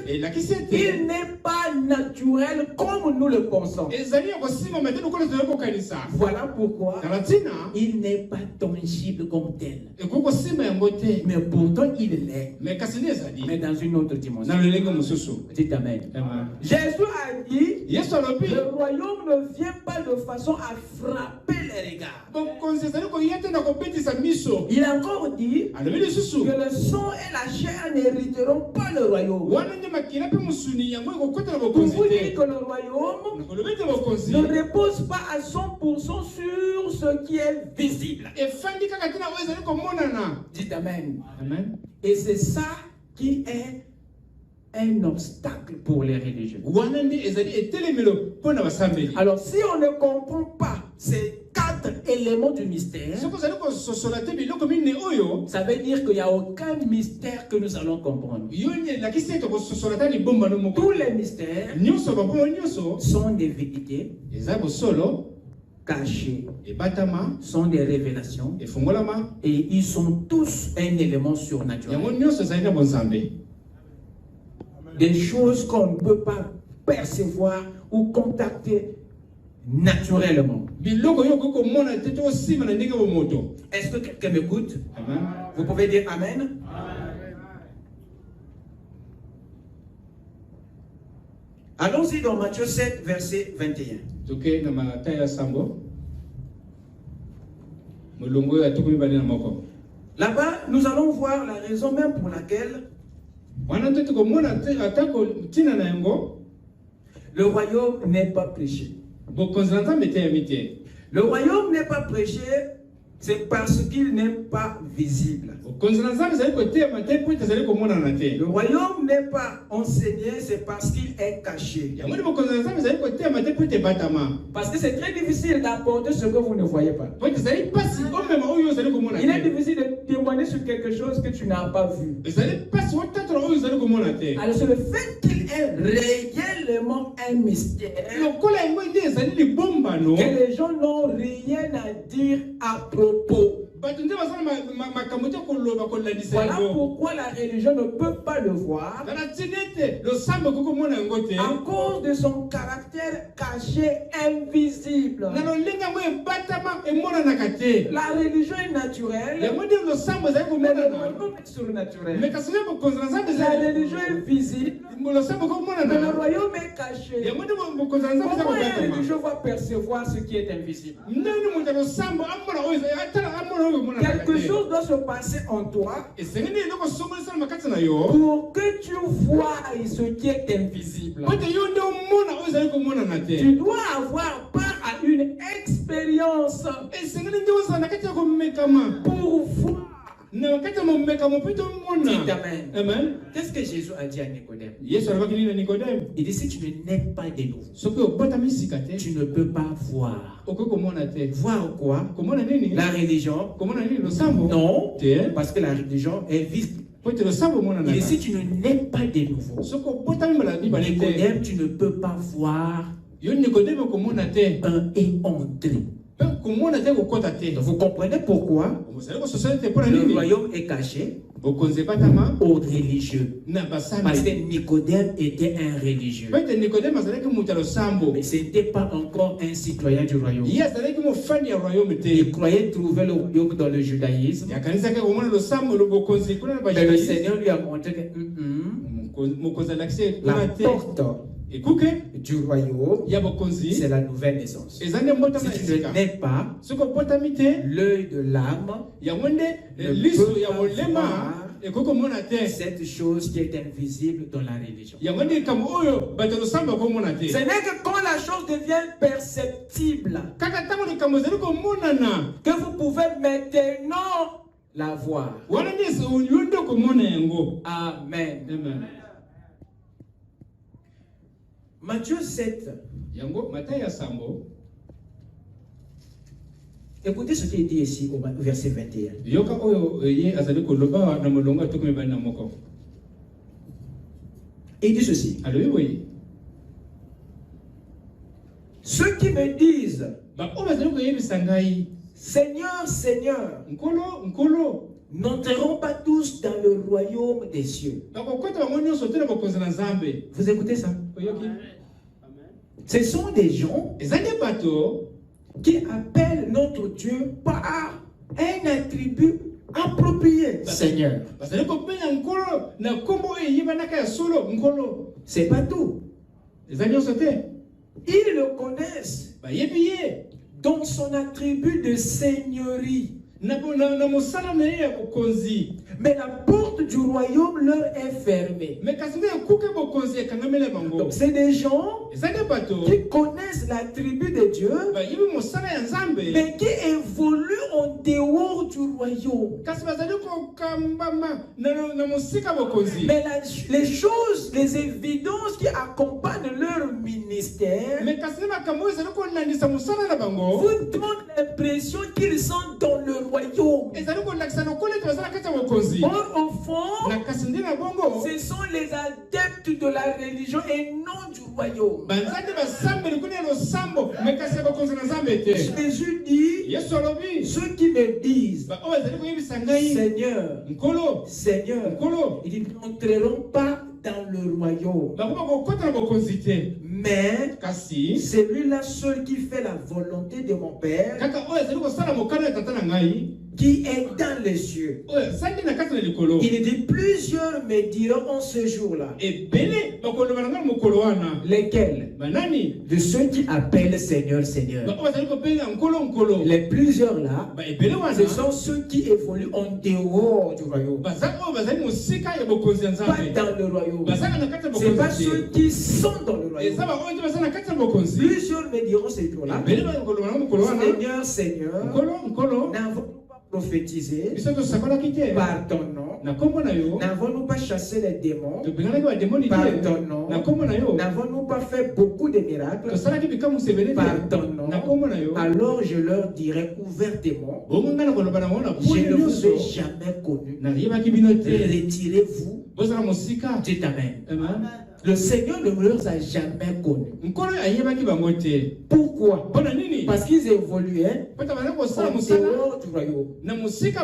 qu'il n'est pas naturel comme nous le pensons. Voilà pourquoi il n'est pas tangible comme tel. Mais pourtant il l'est. Mais dans une autre dimension. Dites Amen. Jésus a dit, le royaume ne vient pas de façon à frapper les regards. Il a encore dit que le sang et la chair n'hériteront pas le royaume. Pour vous dire que le royaume ne repose pas à 100% sur ce qui est visible. Dites Amen. Amen. Et c'est ça qui est un obstacle pour les religieux. Alors si on ne comprend pas ces 4 éléments du mystère, ça veut dire qu'il n'y a aucun mystère que nous allons comprendre. Tous les mystères sont des vérités cachées, sont des révélations, et ils sont tous un élément surnaturel. Des choses qu'on ne peut pas percevoir ou contacter naturellement. Est-ce que quelqu'un m'écoute? Vous pouvez dire Amen? Allons-y dans Matthieu 7, verset 21. Là-bas, nous allons voir la raison même pour laquelle le royaume n'est pas prêché. Le royaume n'est pas prêché, c'est parce qu'il n'est pas visible. Le royaume n'est pas enseigné, c'est parce qu'il est caché. Parce que c'est très difficile d'apporter ce que vous ne voyez pas. Il est difficile de témoigner sur quelque chose que tu n'as pas vu. Alors c'est le fait qu'il est réellement un mystère que les gens n'ont rien à dire à propos. Voilà pourquoi la religion ne peut pas le voir à cause de son caractère caché, invisible. La religion est naturelle, mais le royaume est surnaturel. La religion est visible, mais le royaume est caché. Comment un religieux va percevoir ce qui est invisible? Quelque chose doit se passer en toi pour que tu vois ce qui est invisible. Tu dois avoir part à une expérience pour voir Dites amen. Amen. Qu'est-ce que Jésus a dit à Nicodème? Il dit, si tu ne nais pas de nouveau, tu ne peux pas voir. Voir quoi? La religion? Non, parce que la religion est visible. Il dit, si tu ne nais pas de nouveau, Nicodème, tu ne peux pas voir un et entrer. Vous comprenez pourquoi le royaume est caché aux religieux? Parce que Nicodème était un religieux. Mais ce n'était pas encore un citoyen du royaume. Il croyait trouver le royaume dans le judaïsme. Mais le Seigneur lui a montré que la porte du royaume, c'est la nouvelle naissance. Si tu ne nais pas, l'œil de l'âme ne peut pas voir cette chose qui est invisible dans la religion. Ce n'est que quand la chose devient perceptible que vous pouvez maintenant la voir. Amen. Matthieu 7. Écoutez ce qui est dit ici au verset 21. Il dit ceci. Ceux qui me disent, Seigneur, Seigneur, n'entreront pas tous dans le royaume des cieux. Vous écoutez ça? Ce sont des gens qui appellent notre Dieu par un attribut approprié. Seigneur. C'est pas tout. Ils le connaissent dans son attribut de seigneurie. Mais la porte du royaume leur est fermée. Donc c'est des gens qui connaissent l'attribut de Dieu, mais qui évoluent en dehors du royaume. Mais les choses, les évidences qui accompagnent leur ministère vous donnent l'impression qu'ils sont dans le royaume. Or, au fond, ce sont les adeptes de la religion et non du royaume. Jésus dit, ceux qui me disent, Seigneur, Seigneur, ils n'entreront pas dans le royaume. Mais celui-là seul qui fait la volonté de mon Père, qui est dans les cieux. Il dit, plusieurs me diront en ce jour-là. Lesquels? De ceux qui appellent Seigneur, Seigneur. Les plusieurs là, ce sont ceux qui évoluent en dehors du royaume. Pas dans le royaume. Ce n'est pas ceux qui sont dans le royaume. Plusieurs me diront ce jour-là, Seigneur, Seigneur, n'avons prophétiser par ton nom, n'avons-nous pas chassé les démons par ton nom, n'avons-nous pas fait beaucoup de miracles par ton nom? Alors je leur dirai ouvertement, je ne vous ai jamais connu, retirez-vous. Dites Amen. Le Seigneur ne leur a jamais connus. Pourquoi? Parce qu'ils évoluaient en dehors du royaume.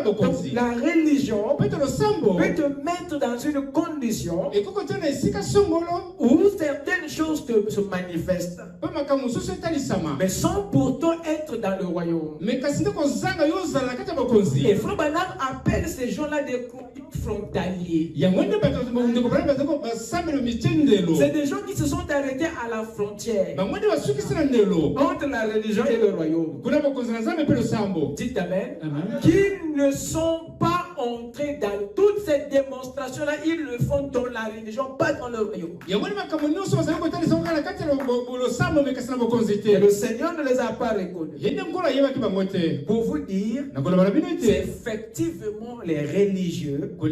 Donc la religion peut te mettre dans une condition où certaines choses se manifestent, mais sans pourtant être dans le royaume. Et Frère Branham appelle ces gens-là des frontaliers. C'est des gens qui se sont arrêtés à la frontière entre la religion et le royaume. Dites Amen. Qui ne sont pas entrer dans toutes ces démonstrations-là, ils le font dans la religion, pas dans le royaume. Et le Seigneur ne les a pas reconnus. Pour vous dire, c'est effectivement les religieux à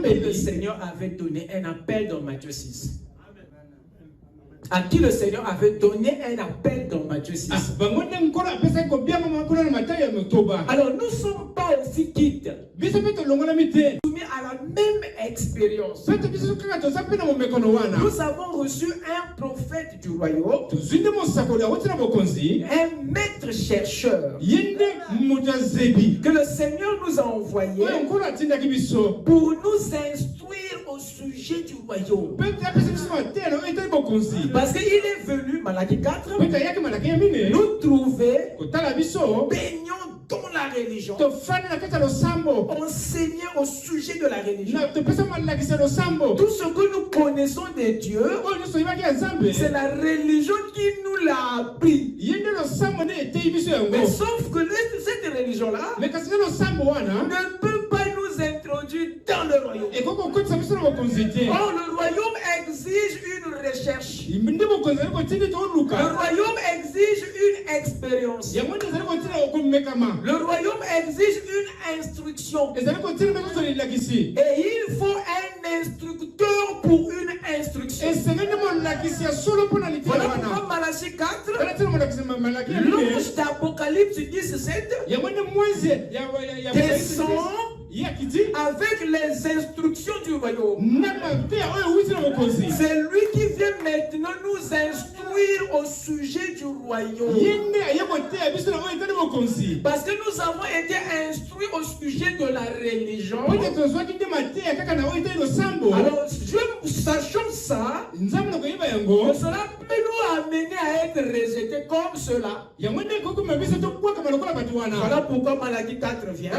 qui le Seigneur avait donné un appel dans Matthieu 6. À qui le Seigneur avait donné un appel dans Matthieu 6. Alors nous ne sommes pas aussi quittes, soumis à la même expérience. Nous avons reçu un prophète du royaume, un maître chercheur, que le Seigneur nous a envoyé pour nous instruire au sujet du royaume. Parce qu'il est venu, Malachie 4, nous trouver baignant dans la religion, enseigner au sujet de la religion. Tout ce que nous connaissons de Dieu, c'est la religion qui nous l'a appris. Mais sauf que cette religion-là ne peut pas nous introduire dans le royaume. Or, le royaume exige une recherche. Le royaume exige une expérience. Le royaume exige une instruction. Et il faut un instructeur pour une instruction. Voilà pourquoi Malachie 4, l'ange d'Apocalypse 17 descend avec les instructions du royaume. C'est lui qui vient maintenant nous instruire au sujet du royaume. Parce que nous avons été instruits au sujet de la religion. Alors, sachant ça, cela peut nous amener à être rejetés comme cela. Voilà pourquoi Malachie 4 vient.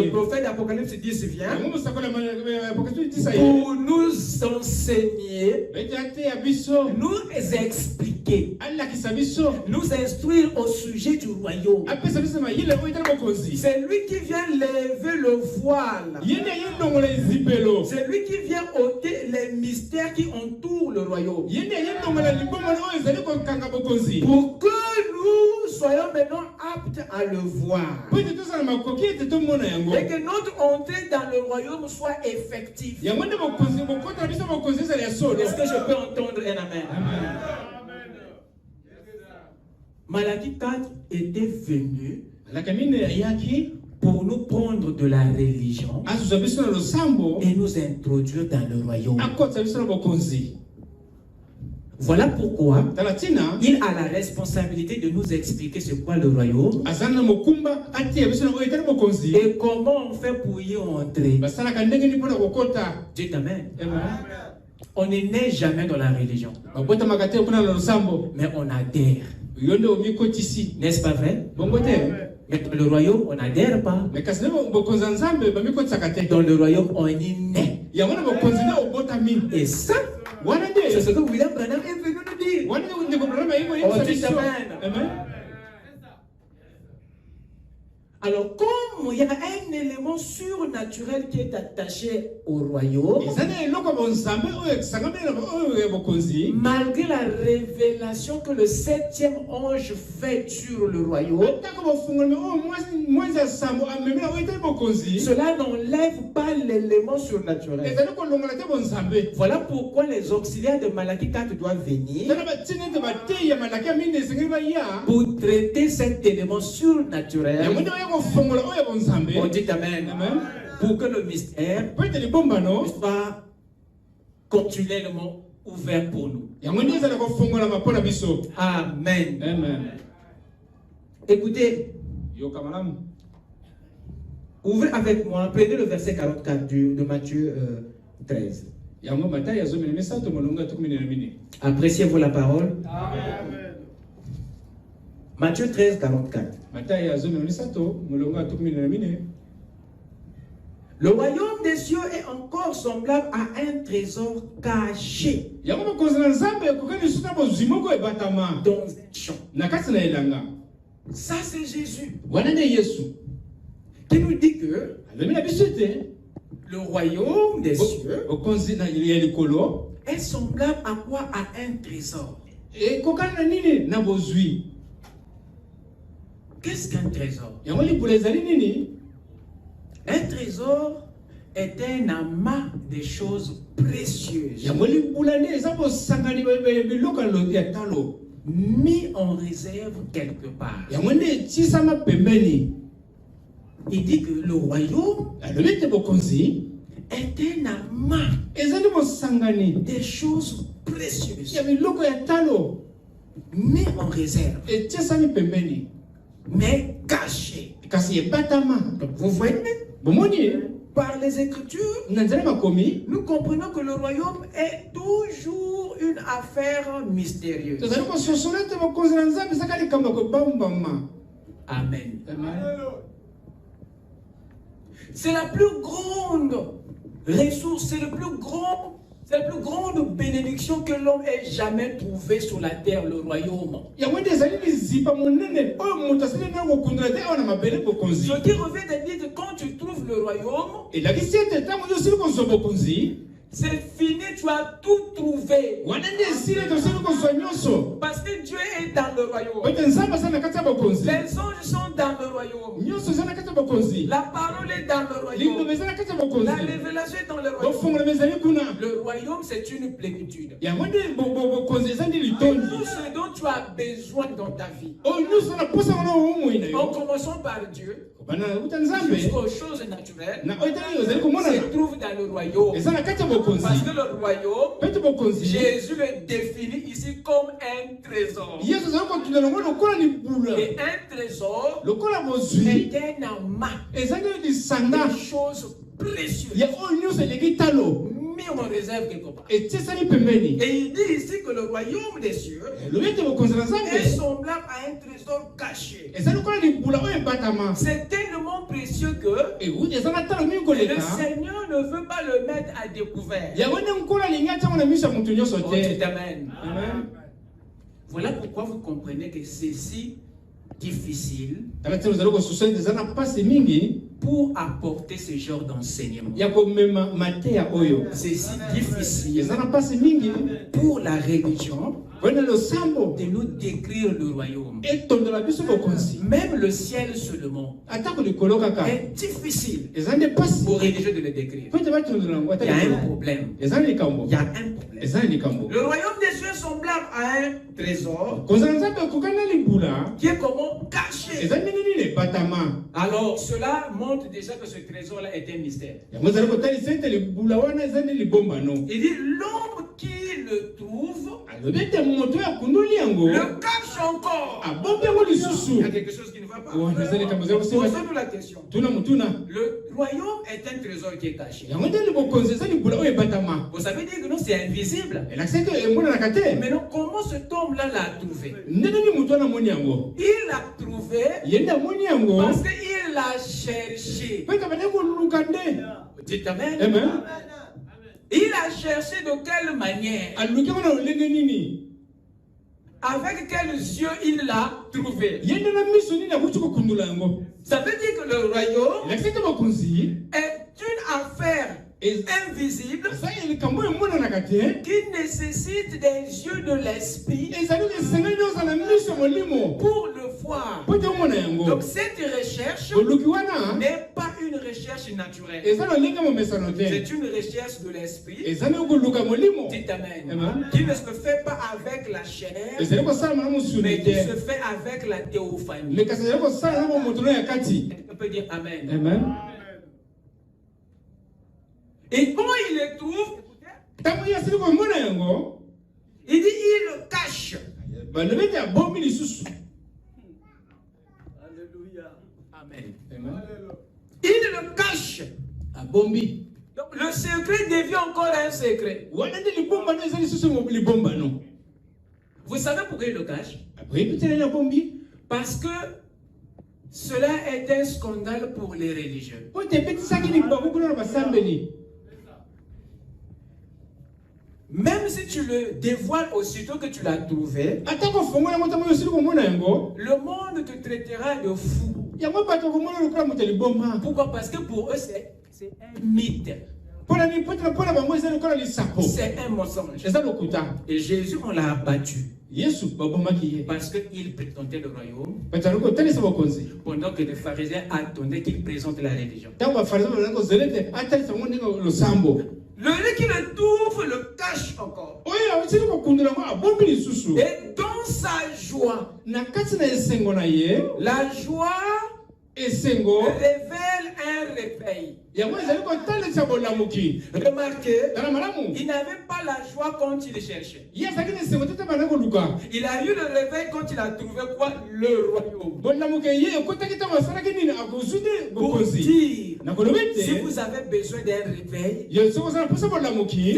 Le prophète d'Apocalypse 10 vient pour nous enseigner, nous expliquer, nous instruire au sujet du royaume. C'est lui qui vient lever le voile. C'est lui qui vient ôter les mystères qui entourent le royaume. Pour que nous soyons maintenant aptes à le voir. Et que notre entrée dans le royaume soit effective. Est-ce que je peux entendre un amen? Malachie 4 était venu pour nous prendre de la religion et nous introduire dans le royaume. Voilà pourquoi il a la responsabilité de nous expliquer ce qu'est le royaume et comment on fait pour y entrer. Dites amen. On n'est né jamais dans la religion, mais on adhère. N'est-ce pas vrai? Mais dans le royaume, on n'adhère pas. Dans le royaume, on est né. Et ça, c'est ce que William Branham est venu nous dire. Oh, dit amen. Alors, comme il y a un élément surnaturel qui est attaché au royaume, malgré la révélation que le 7e ange fait sur le royaume, cela n'enlève pas l'élément surnaturel. Voilà pourquoi les auxiliaires de Malachie 4 doivent venir pour traiter cet élément surnaturel. On dit amen. Pour que le mystère soit continuellement ouvert pour nous. Amen. Écoutez, ouvrez avec moi, prenez le verset 44 de Matthieu 13. Appréciez-vous la parole? Amen. Matthieu 13, 44. Le royaume des cieux est encore semblable à un trésor caché dans un champ. Ça, c'est Jésus qui nous dit que le royaume des cieux est semblable à quoi? À un trésor. Qu'est-ce qu'un trésor? Un trésor est un amas de choses précieuses mis en réserve quelque part. Il dit que le royaume est un amas des choses précieuses mis en réserve, mais cachées. Donc, vous voyez, par les Écritures, nous comprenons que le royaume est toujours une affaire mystérieuse. Amen. C'est la plus grande ressource, c'est la plus grande bénédiction que l'homme ait jamais trouvée sur la terre, le royaume. Ce qui revient de dire que quand tu trouves le royaume, c'est fini, tu as tout trouvé. Parce que Dieu est dans le royaume. Les anges sont dans le royaume. La parole est dans le royaume. La révélation est dans le royaume. Le royaume, c'est une plénitude. Tout ce dont tu as besoin dans ta vie. En commençant par Dieu, jusqu'aux choses naturelles, se trouve dans le royaume. Parce que le royaume, Jésus le définit ici comme un trésor. Et un trésor est un amas de choses précieuses mis en réserve quelque part. Et il dit ici que le royaume des cieux est semblable à un trésor caché. C'est tellement précieux que le Seigneur ne veut pas le mettre à découvert. Oh, amen. Voilà pourquoi vous comprenez que c'est si difficile pour apporter ce genre d'enseignement. C'est si difficile pour la religion de nous décrire le royaume. Même le ciel seulement est difficile pour religieux de le décrire. Il y a un problème. Le royaume des cieux est semblable à un trésor qui est comment caché. Alors cela montre déjà que ce trésor-là est un mystère. Il dit l'homme qui le trouve le cache encore. Il y a quelque chose qui ne va pas. Posez-nous la question. Le royaume est un trésor qui est caché. Vous savez dire que non, c'est invisible. Mais non, comment cet homme-là l'a trouvé? Il l'a trouvé parce qu'il l'a cherché. Dites amen. Il a cherché de quelle manière? Avec quels yeux il l'a trouvé? Ça veut dire que le royaume est une affaire invisible qui nécessite des yeux de l'esprit pour le voir. Donc cette recherche n'est pas une recherche naturelle. C'est une recherche de l'esprit. Dites amen. Qui ne se fait pas avec la chair, mais qui se fait avec la théophanie. On peut dire amen. Et comment il le trouve? Il dit il le cache. Alléluia. Amen. Il le cache. Donc le secret devient encore un secret. Vous savez pourquoi il le cache? Parce que cela est un scandale pour les religieux. Même si tu le dévoiles aussitôt que tu l'as trouvé, le monde te traitera de fou. Pourquoi? Parce que pour eux, c'est un mythe. C'est un mensonge. Et Jésus, on l'a abattu. Parce qu'il présentait le royaume pendant que les pharisiens attendaient qu'il présente la religion. Le lieu qui le trouve le cache encore. Et dans sa joie, la joie révèle un réveil. Remarquez, il n'avait pas la joie quand il cherchait. Il a eu le réveil quand il a trouvé quoi? Le royaume. Pour dire, si vous avez besoin d'un réveil, ce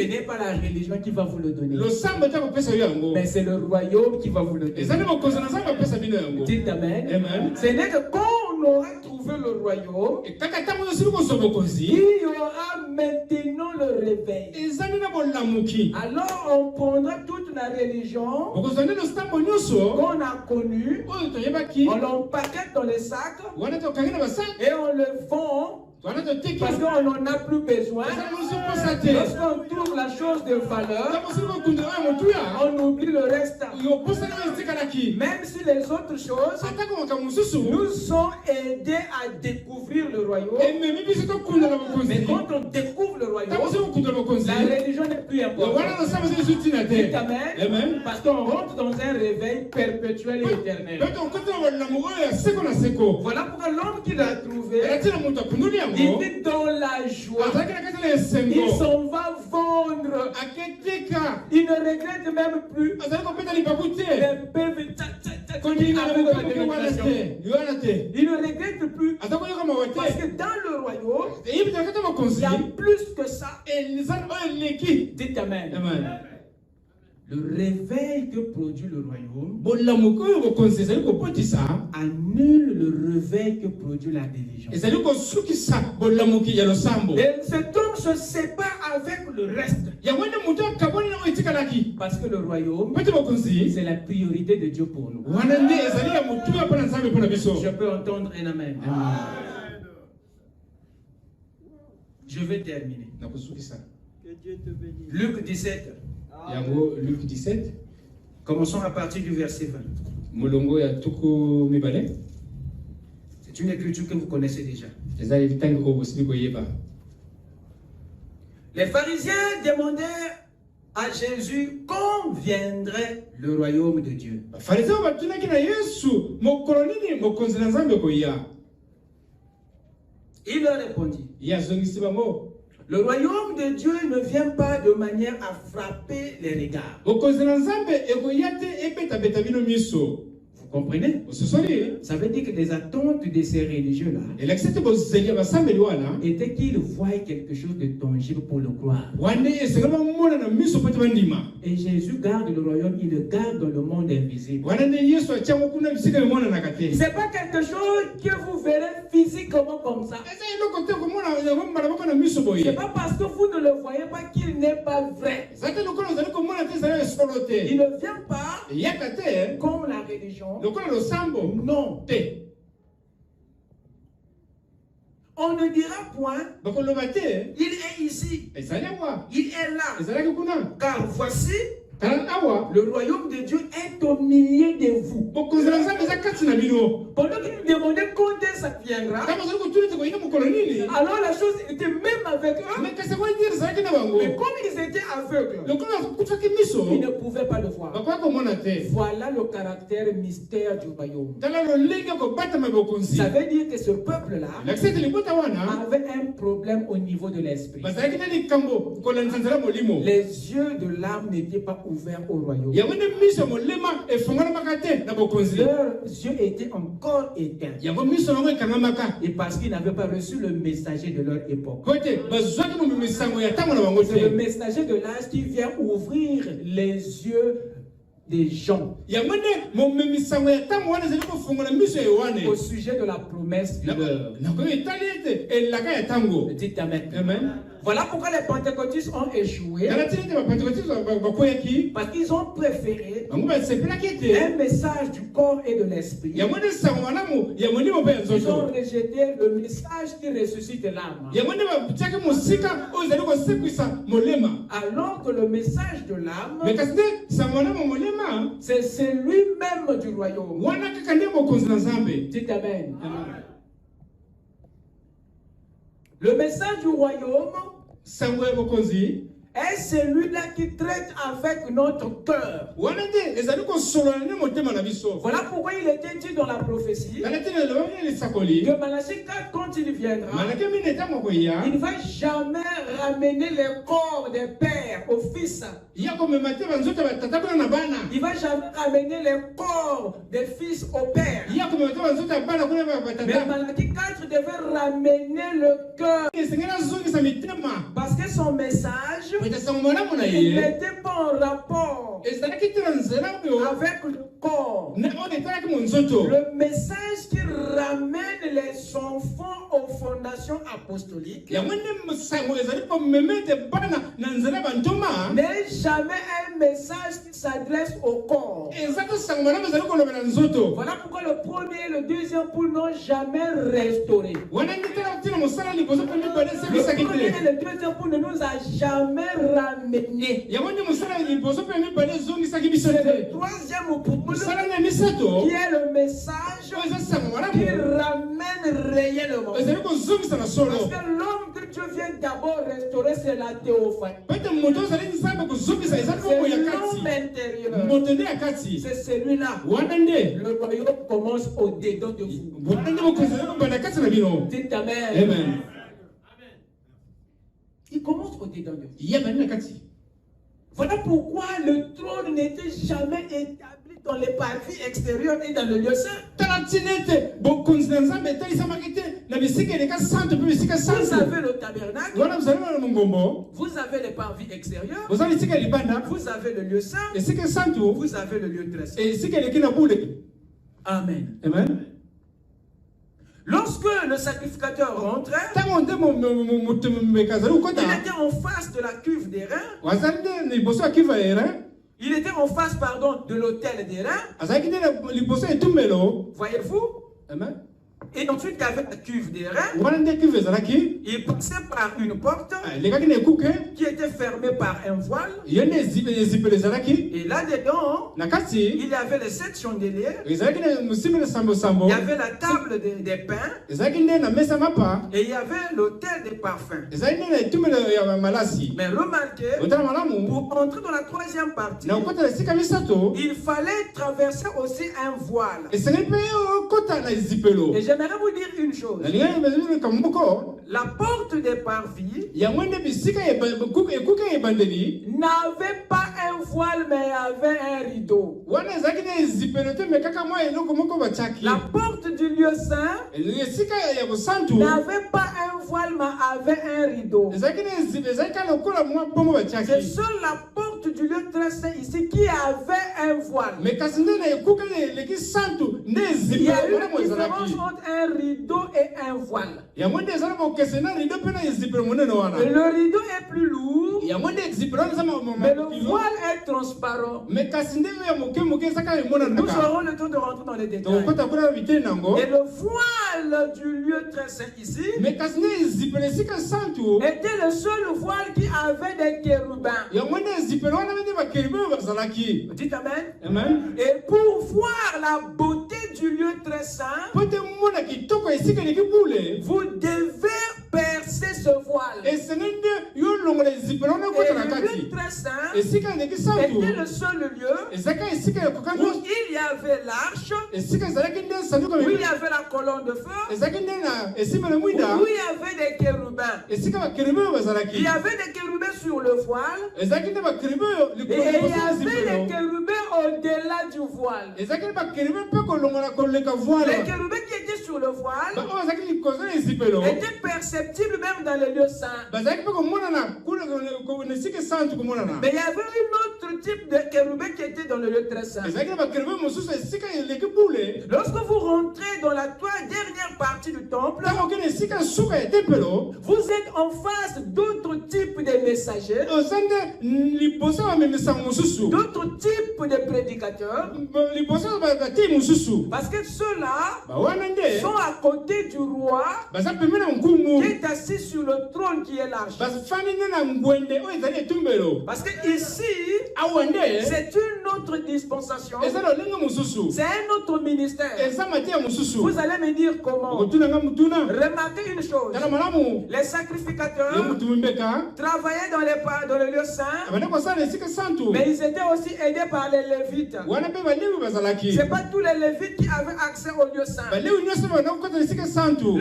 n'est pas la religion qui va vous le donner, mais c'est le royaume qui va vous le donner. Dites amen. Ce n'est que quand on aura trouvé le royaume, il y aura maintenant le réveil. Alors on prendra toute la religion qu'on a connue, on l'empaquette dans les sacs et on le vend. Parce qu'on n'en a plus besoin. Lorsqu'on trouve la chose de valeur, on oublie le reste. Même si les autres choses nous ont aidés à découvrir le royaume, mais quand on découvre le royaume, la religion n'est plus importante. Amen. Parce qu'on rentre dans un réveil perpétuel et éternel. Voilà pourquoi l'homme qui l'a trouvé, il est dans la joie. Il s'en va vendre. Il ne regrette même plus. Les peuvent. Il ne regrette plus. Parce que dans le royaume, il y a plus que ça. Dites amen. Le réveil que produit le royaume annule le réveil que produit la religion. Et cet homme se sépare avec le reste. Parce que le royaume, c'est la priorité de Dieu pour nous. Je peux entendre un amen. Je vais terminer. Que Dieu te bénisse. Luc 17. Luc 17. Commençons à partir du verset 20. C'est une écriture que vous connaissez déjà. Les pharisiens demandaient à Jésus quand viendrait le royaume de Dieu. Il leur répondit, le royaume de Dieu ne vient pas de manière à frapper les regards. Vous comprenez? Ça veut dire que les attentes de ces religieux-là étaient qu'ils voient quelque chose de tangible pour le croire. Et Jésus garde le royaume, il le garde dans le monde invisible. C'est pas quelque chose que vous verrez physiquement comme ça. C'est pas parce que vous ne le voyez pas qu'il n'est pas vrai. Il ne vient pas comme la religion. Non. On ne dira point, il est ici, il est là, car voici, le royaume de Dieu est au milieu de vous. Pendant qu'il nous demandait quand ça viendra, alors la chose était même avec eux. Mais comme ils étaient aveugles, ils ne pouvaient pas le voir. Voilà le caractère mystère du royaume. Ça veut dire que ce peuple-là avait un problème au niveau de l'esprit. Les yeux de l'âme n'étaient pas ouverts au royaume. Leurs yeux étaient encore éteints. Et parce qu'ils n'avaient pas reçu le messager de leur époque. C'est le messager de l'âge qui vient ouvrir les yeux des gens au sujet de la promesse du leur. Dites amen. Voilà pourquoi les pentecôtistes ont échoué. Parce qu'ils ont préféré un message du corps et de l'esprit. Ils ont rejeté le message qui ressuscite l'âme. Alors que le message de l'âme, c'est celui-même du royaume. Dites amen. Le message du royaume est celui-là qui traite avec notre cœur. Voilà pourquoi il était dit dans la prophétie que Malachie 4, quand il viendra, il ne va jamais ramener les corps des pères aux fils. Il ne va jamais ramener les corps des fils aux pères. Mais Malachie 4 devait ramener le cœur. Parce que son message, il n'était pas en rapport avec le corps. Le message qui ramène les enfants aux fondations apostoliques n'est jamais un message qui s'adresse au corps. Voilà pourquoi le premier et le deuxième pouls n'ont jamais restauré. Le premier et le deuxième pouls ne nous a jamais ramené. C'est le troisième pouls qui est le message qui ramène réellement. Parce que l'homme que Dieu vient d'abord restaurer, c'est la théophanie. C'est l'homme intérieur. C'est celui-là. Le royaume commence au-dedans de vous. Dites amen. Il commence au-dedans de vous. Voilà pourquoi le trône n'était jamais établi dans les parvis extérieurs et dans le lieu saint. Vous avez le tabernacle, vous avez les parvis extérieurs, vous avez le lieu saint, vous avez le lieu très saint. Amen. Lorsque le sacrificateur rentrait, il était en face de la cuve des reins. Il était en face, de l'autel des reins. Voyez-vous? Et ensuite, il y avait la cuve des reins. Il passait par une porte qui était fermée par un voile. Et là-dedans, il y avait les 7 chandeliers. Il y avait la table des pains. Et il y avait l'autel des parfums. Mais remarquez, pour entrer dans la troisième partie, il fallait traverser aussi un voile. Et j'aimerais vous dire une chose. La porte des parvis n'avait pas un voile, mais avait un rideau. La porte du lieu saint n'avait pas un voile, mais avait un rideau. C'est seule la porte du lieu très saint ici qui avait un voile. Il y a une différence entre un rideau et un voile. Le rideau est plus lourd, mais le voile est transparent. Nous aurons le temps de rentrer dans les détails. Et le voile du lieu très saint ici était le seul voile qui avait des chérubins. Dites amen. Et pour voir la beauté du lieu très saint, vous devez percer ce voile. Et le lieu très saint était le seul lieu où il y avait l'arche, où il y avait la colonne de feu, où il y avait des chérubins. Il y avait des chérubins sur le voile, et il y avait des chérubins au-delà du voile. Les chérubins qui étaient sur le voile étaient perceptibles même dans les lieux saints. Mais il y avait un autre type de chérubins qui était dans le lieu très saint. Lorsque vous rentrez dans la dernière partie du temple, vous êtes en face d'autres messagers, d'autres types de prédicateurs, parce que ceux-là sont à côté du roi qui est assis sur le trône qui est large. Parce que ici, c'est une autre dispensation, c'est un autre ministère. Vous allez me dire comment. Remarquez une chose, les sacrificateurs travaillaient dans le lieu saint, mais ils étaient aussi aidés par les Lévites. Ce n'est pas tous les Lévites qui avaient accès au lieu saint. Le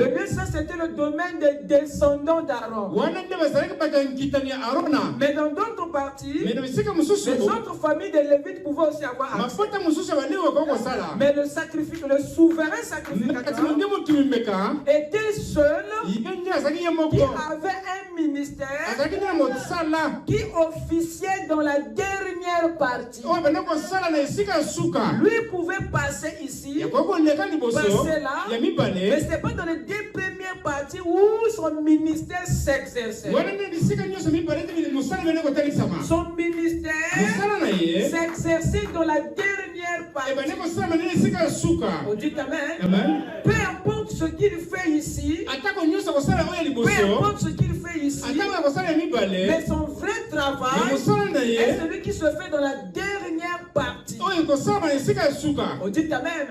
lieu saint, c'était le domaine des descendants d'Aaron. Mais dans d'autres parties, les autres familles des Lévites pouvaient aussi avoir accès. Mais le souverain sacrificateur était seul, qui avait un ministère, qui officiait dans la dernière partie. Lui pouvait passer ici, passer là, mais ce n'est pas dans les deux premières parties où son ministère s'exerçait. Son ministère s'exerçait dans la dernière partie. On dit amen. Peu importe ce qu'il fait ici, peu importe ce qu'il fait ici, mais son vrai travail est celui qui se fait dans la dernière partie. On dit amen.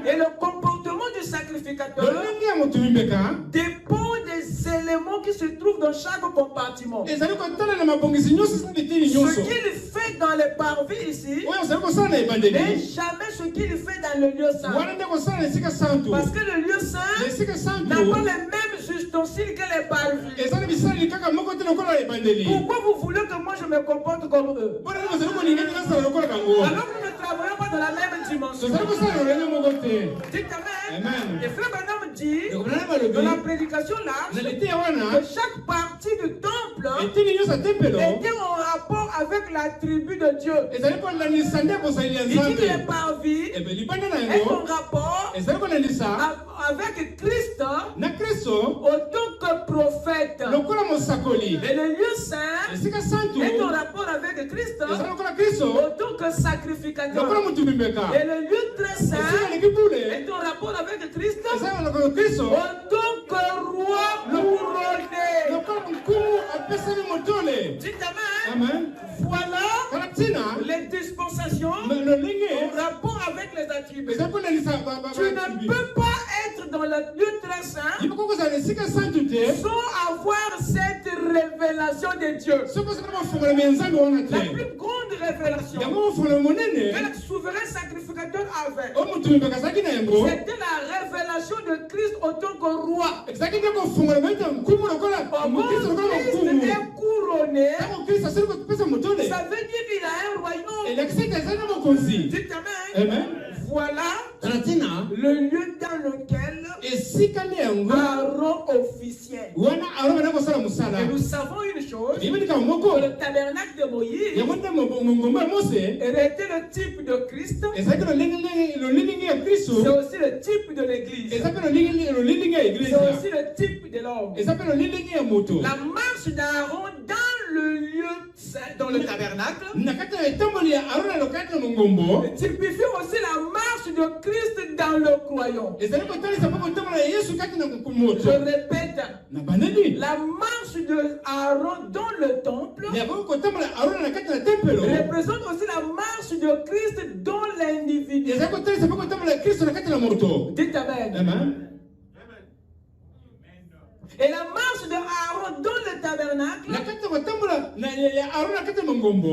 Et le comportement du sacrificateur dépend des éléments qui se trouvent dans chaque compartiment. Ce qu'il fait dans les parvis ici n'est jamais ce qu'il fait dans le lieu saint. Parce que le lieu saint n'a pas les mêmes ustensiles que les parvis. Pourquoi vous voulez que moi je me comporte comme eux? Alors que nous ne travaillons pas dans la même dimension. Dites amen. Et Frère Branham dit dans la prédication large que chaque partie du temple était en rapport avec l'attribut de Dieu. Il dit que les parvis est en rapport avec Christ en tant que prophète. Et le lieu saint est en rapport avec Christ en tant que sacrificateur. Et le lieu très saint est en rapport avec Christ en tant que roi couronné. Dites amen. Voilà les dispensations en rapport avec les attributs. Tu ne peux pas être dans le lieu très saint sans avoir cette révélation de Dieu. La plus grande révélation que le souverain sacrificateur avait, c'était la révélation de Christ en tant que roi. Comment Christ est couronné, ça veut dire qu'il a un royaume. Dites amen. Voilà le lieu dans lequel Aaron officiait. Et nous savons une chose, que le tabernacle de Moïse était le type de Christ. C'est aussi le type de l'église. C'est aussi le type de l'homme. La marche d'Aaron dans le lieu saint, dans le tabernacle, typifie aussi la marche de Christ dans le croyant. Je répète, la marche de Aaron dans le temple représente aussi la marche de Christ dans l'individu. Dites amen. Et la marche de Aaron dans le tabernacle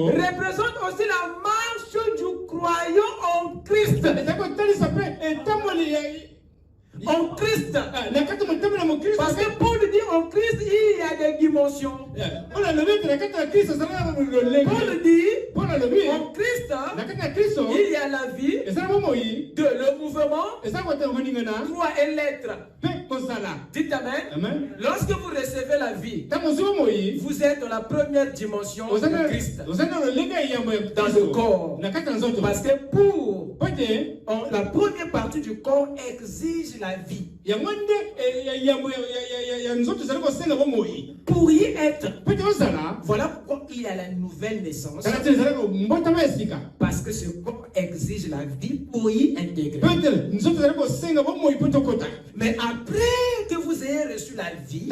représente aussi la marche du croyant en Christ. En Christ. Parce que Paul dit en Christ, il y a des dimensions. Paul dit En Christ, il y a la vie, de le mouvement, 3 et l'être. Dites amen. Lorsque vous recevez la vie, vous êtes dans la première dimension de Christ, dans le corps. Parce que la première partie du corps exige la vie. Pour y être, voilà pourquoi il y a la nouvelle naissance. Parce que ce corps exige la vie pour y intégrer. Mais après que vous ayez reçu la vie,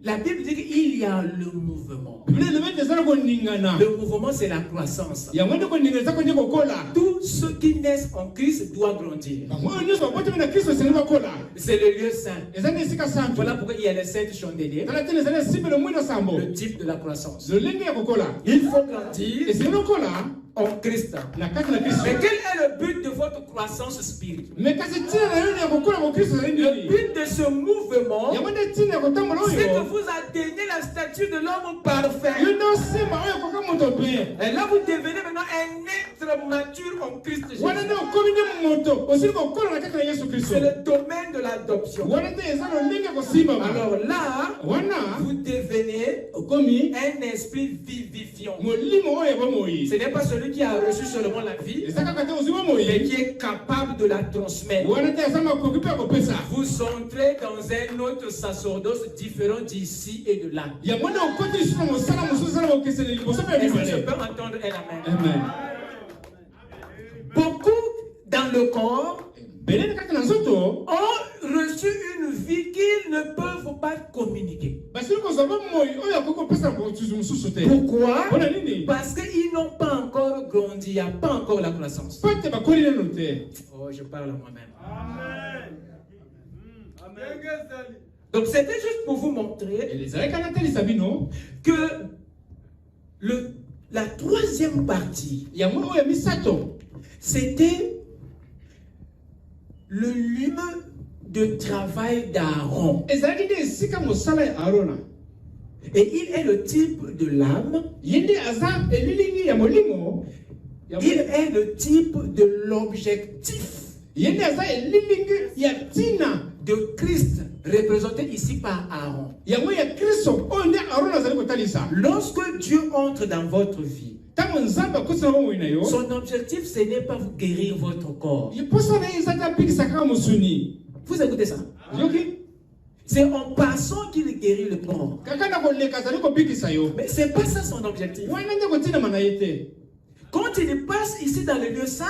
la Bible dit qu'il y a le mouvement. Le mouvement, c'est la croissance. Tous ceux qui naissent en Christ doivent grandir. C'est le lieu saint. Voilà pourquoi il y a les 7 chandeliers. Le type de la croissance. Il faut grandir en Christ. Mais quel est le but de votre croissance spirituelle? Le but de ce mouvement, c'est que vous atteignez la stature de l'homme parfait. Et là, vous devenez maintenant un être mature en Christ Jésus. C'est le domaine de l'adoption. Alors là, vous devenez un esprit vivifiant. Ce n'est pas celui qui a reçu seulement la vie, mais qui est capable de la transmettre. Vous entrez dans un autre sacerdoce différent d'ici et de là. Est-ce que je peux entendre un amen? Beaucoup dans le corps ont reçu une vie qu'ils ne peuvent pas communiquer. Pourquoi? Parce qu'ils n'ont pas encore grandi, il n'y a pas encore la croissance. Oh, je parle à moi-même. Donc c'était juste pour vous montrer que la troisième partie, c'était le lieu de travail d'Aaron. Et il est le type de l'âme. Il est le type de l'objectif de Christ, représenté ici par Aaron. Lorsque Dieu entre dans votre vie, son objectif, ce n'est pas vous guérir votre corps. Vous écoutez ça? C'est en passant qu'il guérit le corps. Mais ce n'est pas ça son objectif. Quand il passe ici dans le lieu saint,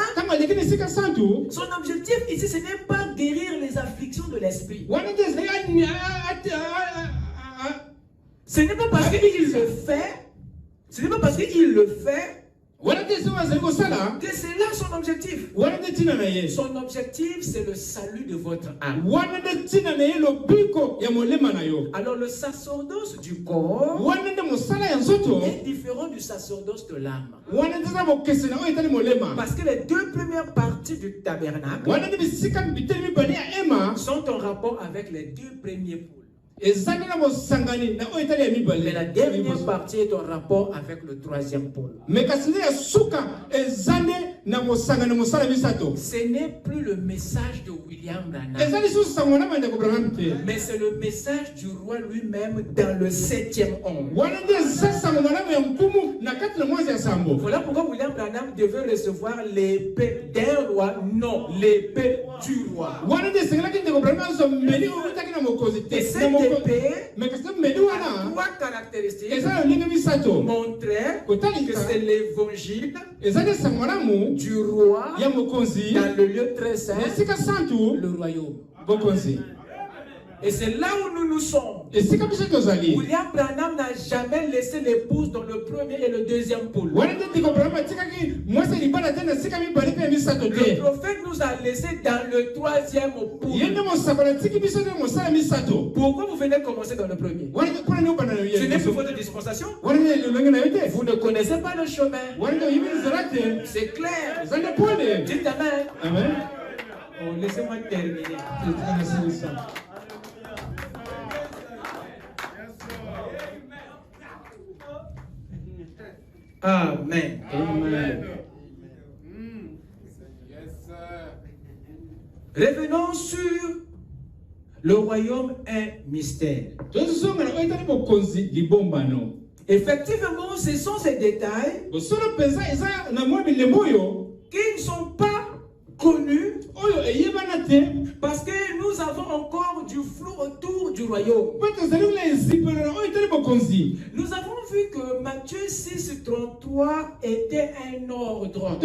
son objectif ici, ce n'est pas guérir les afflictions de l'esprit. Ce n'est pas parce qu'il le fait. Ce n'est pas parce qu'il le fait que c'est là son objectif. Son objectif, c'est le salut de votre âme. Alors le sacerdoce du corps est différent du sacerdoce de l'âme. Parce que les 2 premières parties du tabernacle sont en rapport avec les 2 premiers pôles. Mais la dernière partie est en rapport avec le 3e pôle. Ce n'est plus le message de William Branham, mais c'est le message du roi lui-même dans le 7e ange. Voilà pourquoi William Branham devait recevoir l'épée d'un roi, non l'épée du roi. Et cette épée a 3 caractéristiques. Montrer que c'est l'évangile du roi dans le lieu très saint, le royaume. Et c'est là où nous sommes. William Branham n'a jamais laissé l'épouse dans le 1er et le 2e pôle. Le prophète nous a laissé dans le 3e pôle. Pourquoi vous venez commencer dans le 1er? Ce n'est plus votre dispensation. Vous ne connaissez pas le chemin. C'est clair. Dites amen. Oh, laissez-moi terminer. Amen. Amen. Revenons sur le royaume est mystère. Effectivement, ce sont ces détails qui ne sont pas connus parce que nous avons encore du flou autour du royaume. Nous avons vu que Matthieu 6:33 était un ordre.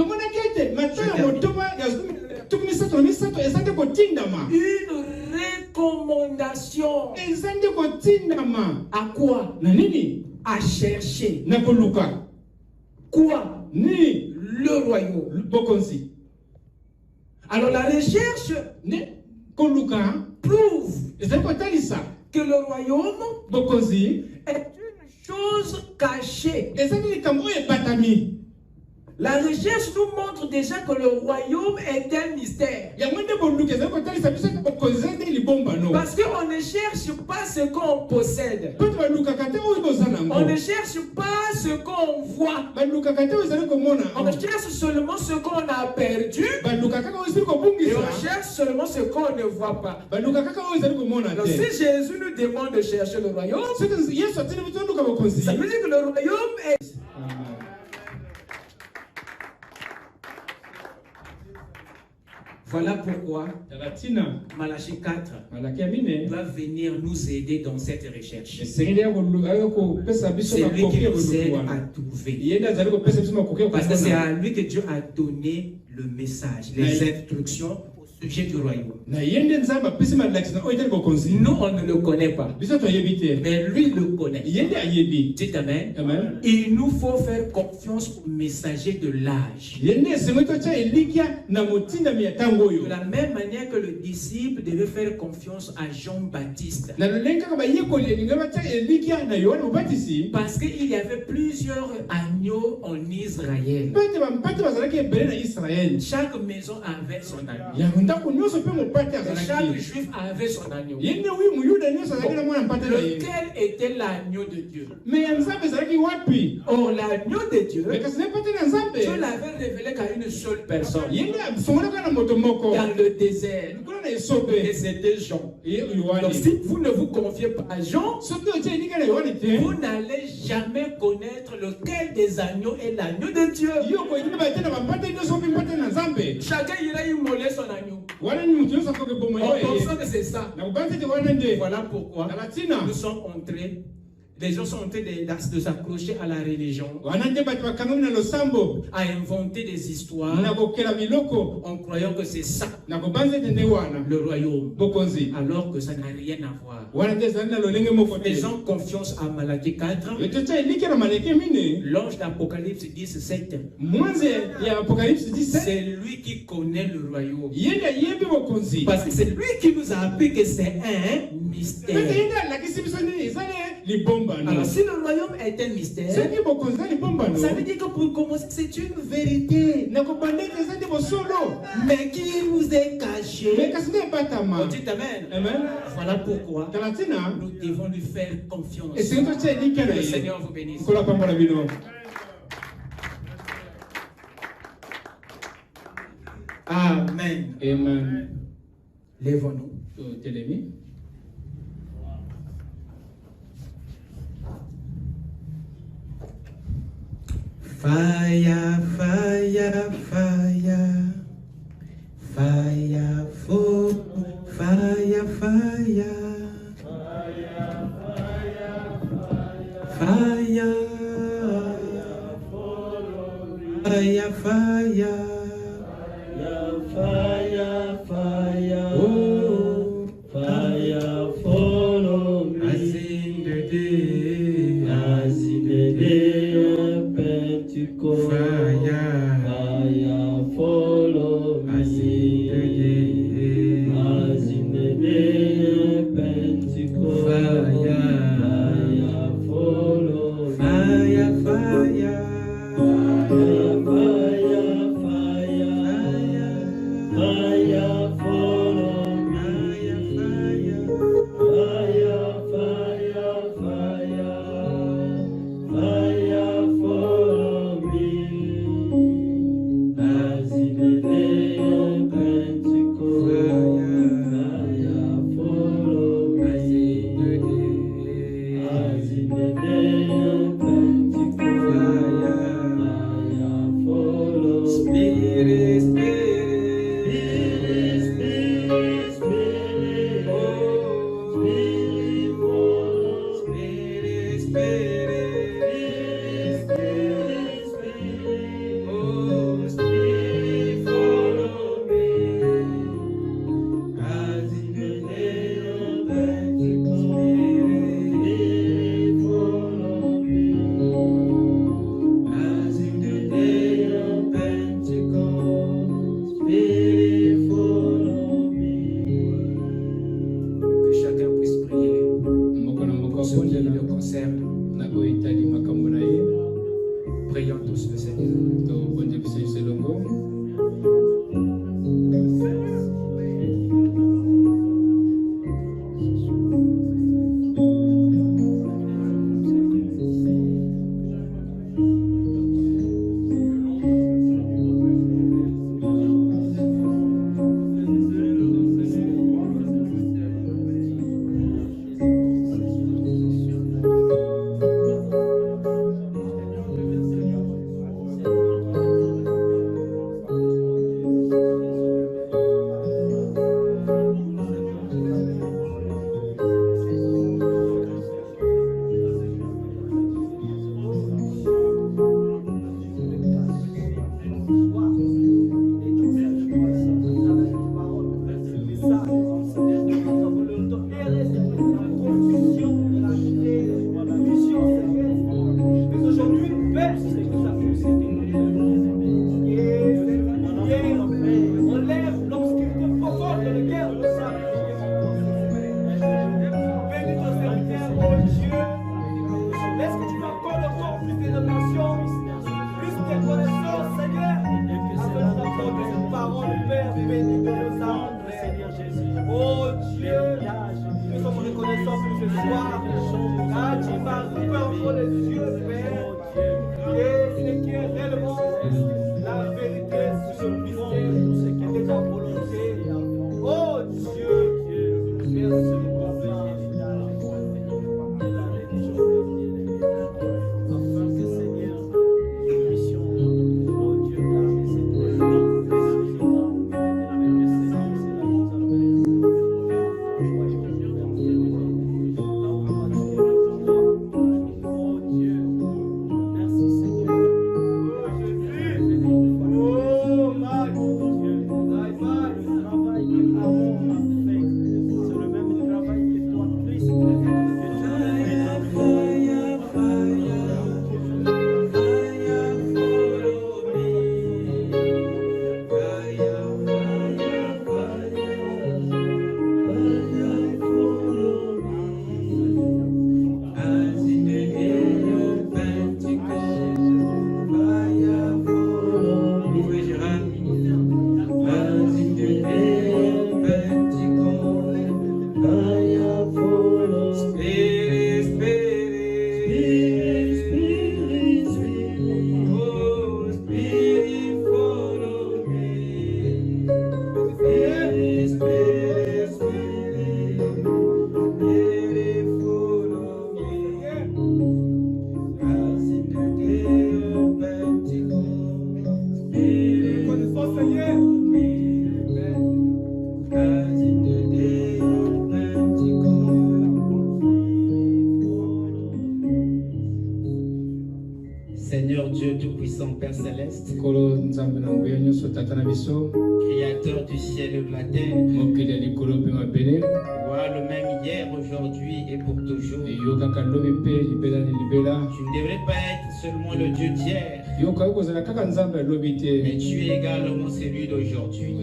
Une recommandation. À quoi? À chercher. Quoi? Le royaume. Alors la recherche prouve que le royaume est une chose cachée. La recherche nous montre déjà que le royaume est un mystère. Parce qu'on ne cherche pas ce qu'on possède. On ne cherche pas ce qu'on voit. On cherche seulement ce qu'on a perdu. Et on cherche seulement ce qu'on ne voit pas. Donc si Jésus nous demande de chercher le royaume, ça veut dire que le royaume est... Voilà pourquoi Malachie 4 va venir nous aider dans cette recherche. C'est lui qui nous aide à trouver. Parce que c'est à lui que Dieu a donné le message, les instructions au sujet du royaume. Nous, on ne le connaît pas. Mais lui le connaît. Dites Amen. Il nous faut faire confiance au messager de l'âge. De la même manière que le disciple devait faire confiance à Jean-Baptiste. Parce qu'il y avait plusieurs agneaux en Israël. Chaque maison avait son agneau. Chaque juif avait son agneau. Lequel était l'agneau de Dieu? Or, l'agneau de Dieu, Dieu l'avait révélé qu'à une seule personne. Dans le désert. Et c'était Jean. Donc si vous ne vous confiez pas à Jean, vous n'allez jamais connaître lequel des agneaux est l'agneau de Dieu. Chacun ira immoler son agneau. On pense que c'est ça. Voilà pourquoi nous sommes entrés. Les gens sont en train de s'accrocher à la religion, à inventer des histoires en croyant que c'est ça le royaume, alors que ça n'a rien à voir. Faisons confiance à Malachie 4. L'ange d'Apocalypse 17. C'est lui qui connaît le royaume. Parce que c'est lui qui nous a appris que c'est un mystère. Alors si le royaume est un mystère, ça veut dire que pour commencer c'est une vérité, mais qui nous est cachée. On dit Amen. Voilà pourquoi nous devons lui faire confiance. Que le Seigneur vous bénisse. Amen. Lèvons-nous. Fire, fire, fire, fire, fall, fire, fire, fire, fire, fire, fire, oh, fire, follow me, as in the day, Pentecost, fire, follow me, as in the day, Pentecost, fire, follow me, fire, fire, follow me, fire, ce qui le concerne. Prions tous le Seigneur. Seigneur Dieu Tout-Puissant, Père Céleste, Créateur du ciel et de la terre, vois le même hier, aujourd'hui et pour toujours. Tu ne devrais pas être seulement le Dieu d'hier, mais tu es également celui d'aujourd'hui.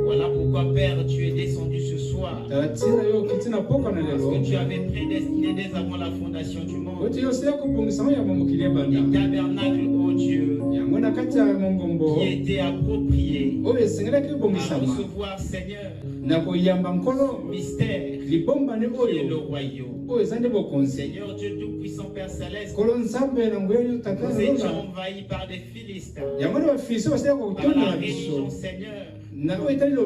Voilà pourquoi, Père, tu es descendu ce soir, parce que tu avais prédestiné dès avant la fondation du monde les tabernacles, ô Dieu, qui étaient appropriés à recevoir, Seigneur, mystère qui est le royaume. Seigneur Dieu Tout-Puissant, Père Céleste, nous étions envahis par des Philistins, par la religion, Seigneur,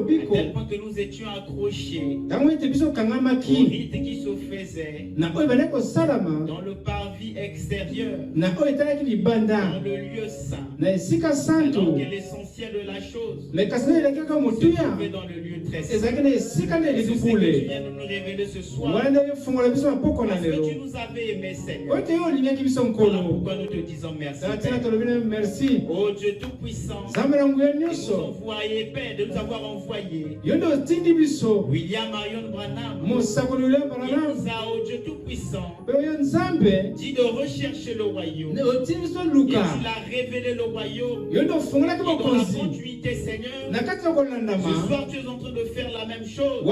à tel point que nous étions accrochés au rite qui se faisait dans le parvis extérieur, dans le lieu saint, alors que l'essentiel de la chose se trouvait dans le lieu très saint. Et c'est ce que tu viens de nous révéler ce soir, parce que tu nous avais aimés, Seigneur. Voilà pourquoi nous te disons merci, Père. Oh Dieu Tout-Puissant, de nous envoyer, Père, de nous avoir envoyé William Marion Branham, qui nous a, oh Dieu Tout-Puissant, Tout-Puissant dit de rechercher le royaume. Et tu l'as révélé le royaume. Et dans la continuité, Seigneur, ce soir tu es en train de faire la même chose.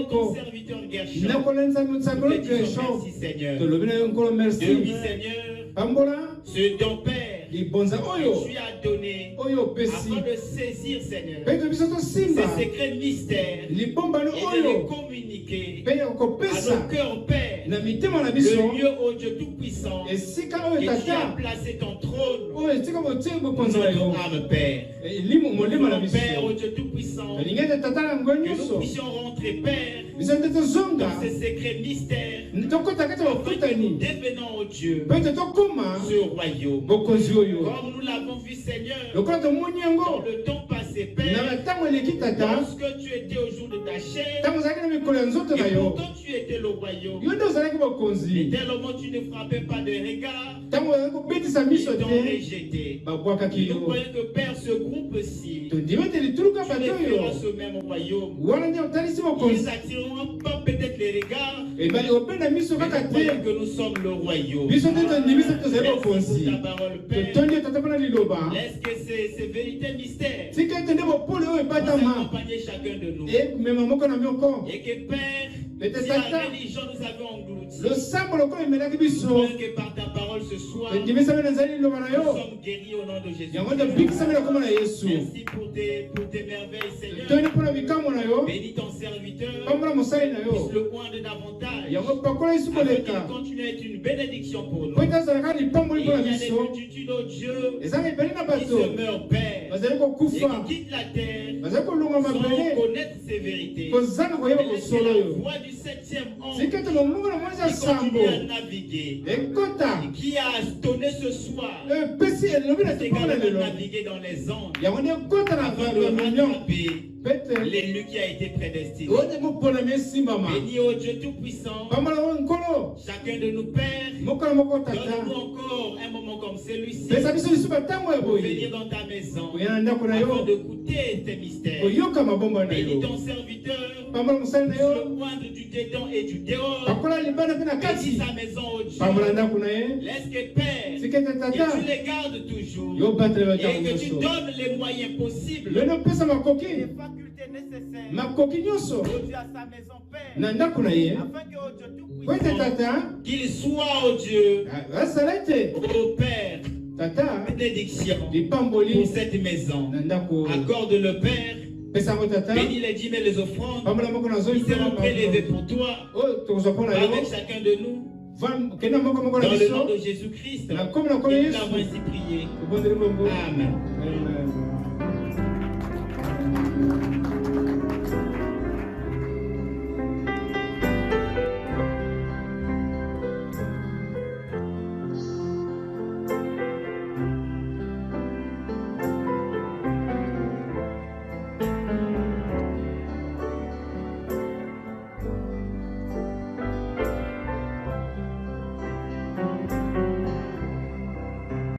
Ton serviteur Gershon. Merci Seigneur. Oui Seigneur. Ce don Père tu as donné afin de saisir Seigneur ces secrets mystères et de les communiquer à nos cœurs Père, le lieu au Dieu Tout-Puissant et tu as placé ton trône pour notre âme Père. Père au Dieu Tout-Puissant, que nous puissions rentrer Père dans ces secrets mystères afin que nous devenons au Dieu ce royaume. Comme nous l'avons vu Seigneur dans le temps passé Père, lorsque tu étais au jour de ta chair et pourtant tu étais le royaume, et tellement tu ne frappais pas de regard, ils t'ont rejeté. Nous croyons que Père, ce groupe-ci, tu les feras ce même royaume. Ils attireront pas peut-être les regards, mais nous croyons que nous sommes le royaume. Merci pour ta parole Père. Laisse que ces vérités mystères puissent accompagner chacun de nous. Et que Père, si la religion nous avait engloutis, nous croyons que par ta parole ce soir, nous sommes guéris au nom de Jésus. Merci pour tes merveilles Seigneur. Bénis ton serviteur, puisse le oindre davantage, afin qu'il continue à être une bénédiction pour nous. Il y a des multitudes, oh Dieu, qui se meurent Père et qui quittent la terre sans connaître ces vérités. Et c'est la voix du 7e ange qui continue à naviguer, qui a donné ce soir c'est également naviguer dans les ondes afin de rattraper l'élu qui a été prédestiné. Bénis au Dieu Tout-Puissant, chacun de nous Père, donne-nous encore un moment comme celui-ci pour venir dans ta maison afin de goûter tes mystères. Bénis ton serviteur, le moindre du dedans et du dehors. Bénis sa maison au Dieu. Laisse que Père, que tu les gardes toujours et que tu donnes les moyens possibles, les facultés nécessaires au Dieu à sa maison Père, afin que au Dieu Tout-Puissant qu'il soit au Dieu, au Père, bénédiction pour cette maison. Accorde le Père. Bénis les dîmes et les offrandes qui seront prélevées pour toi avec chacun de nous. Dans le nom de Jésus-Christ, nous l'avons ainsi prié. Amen.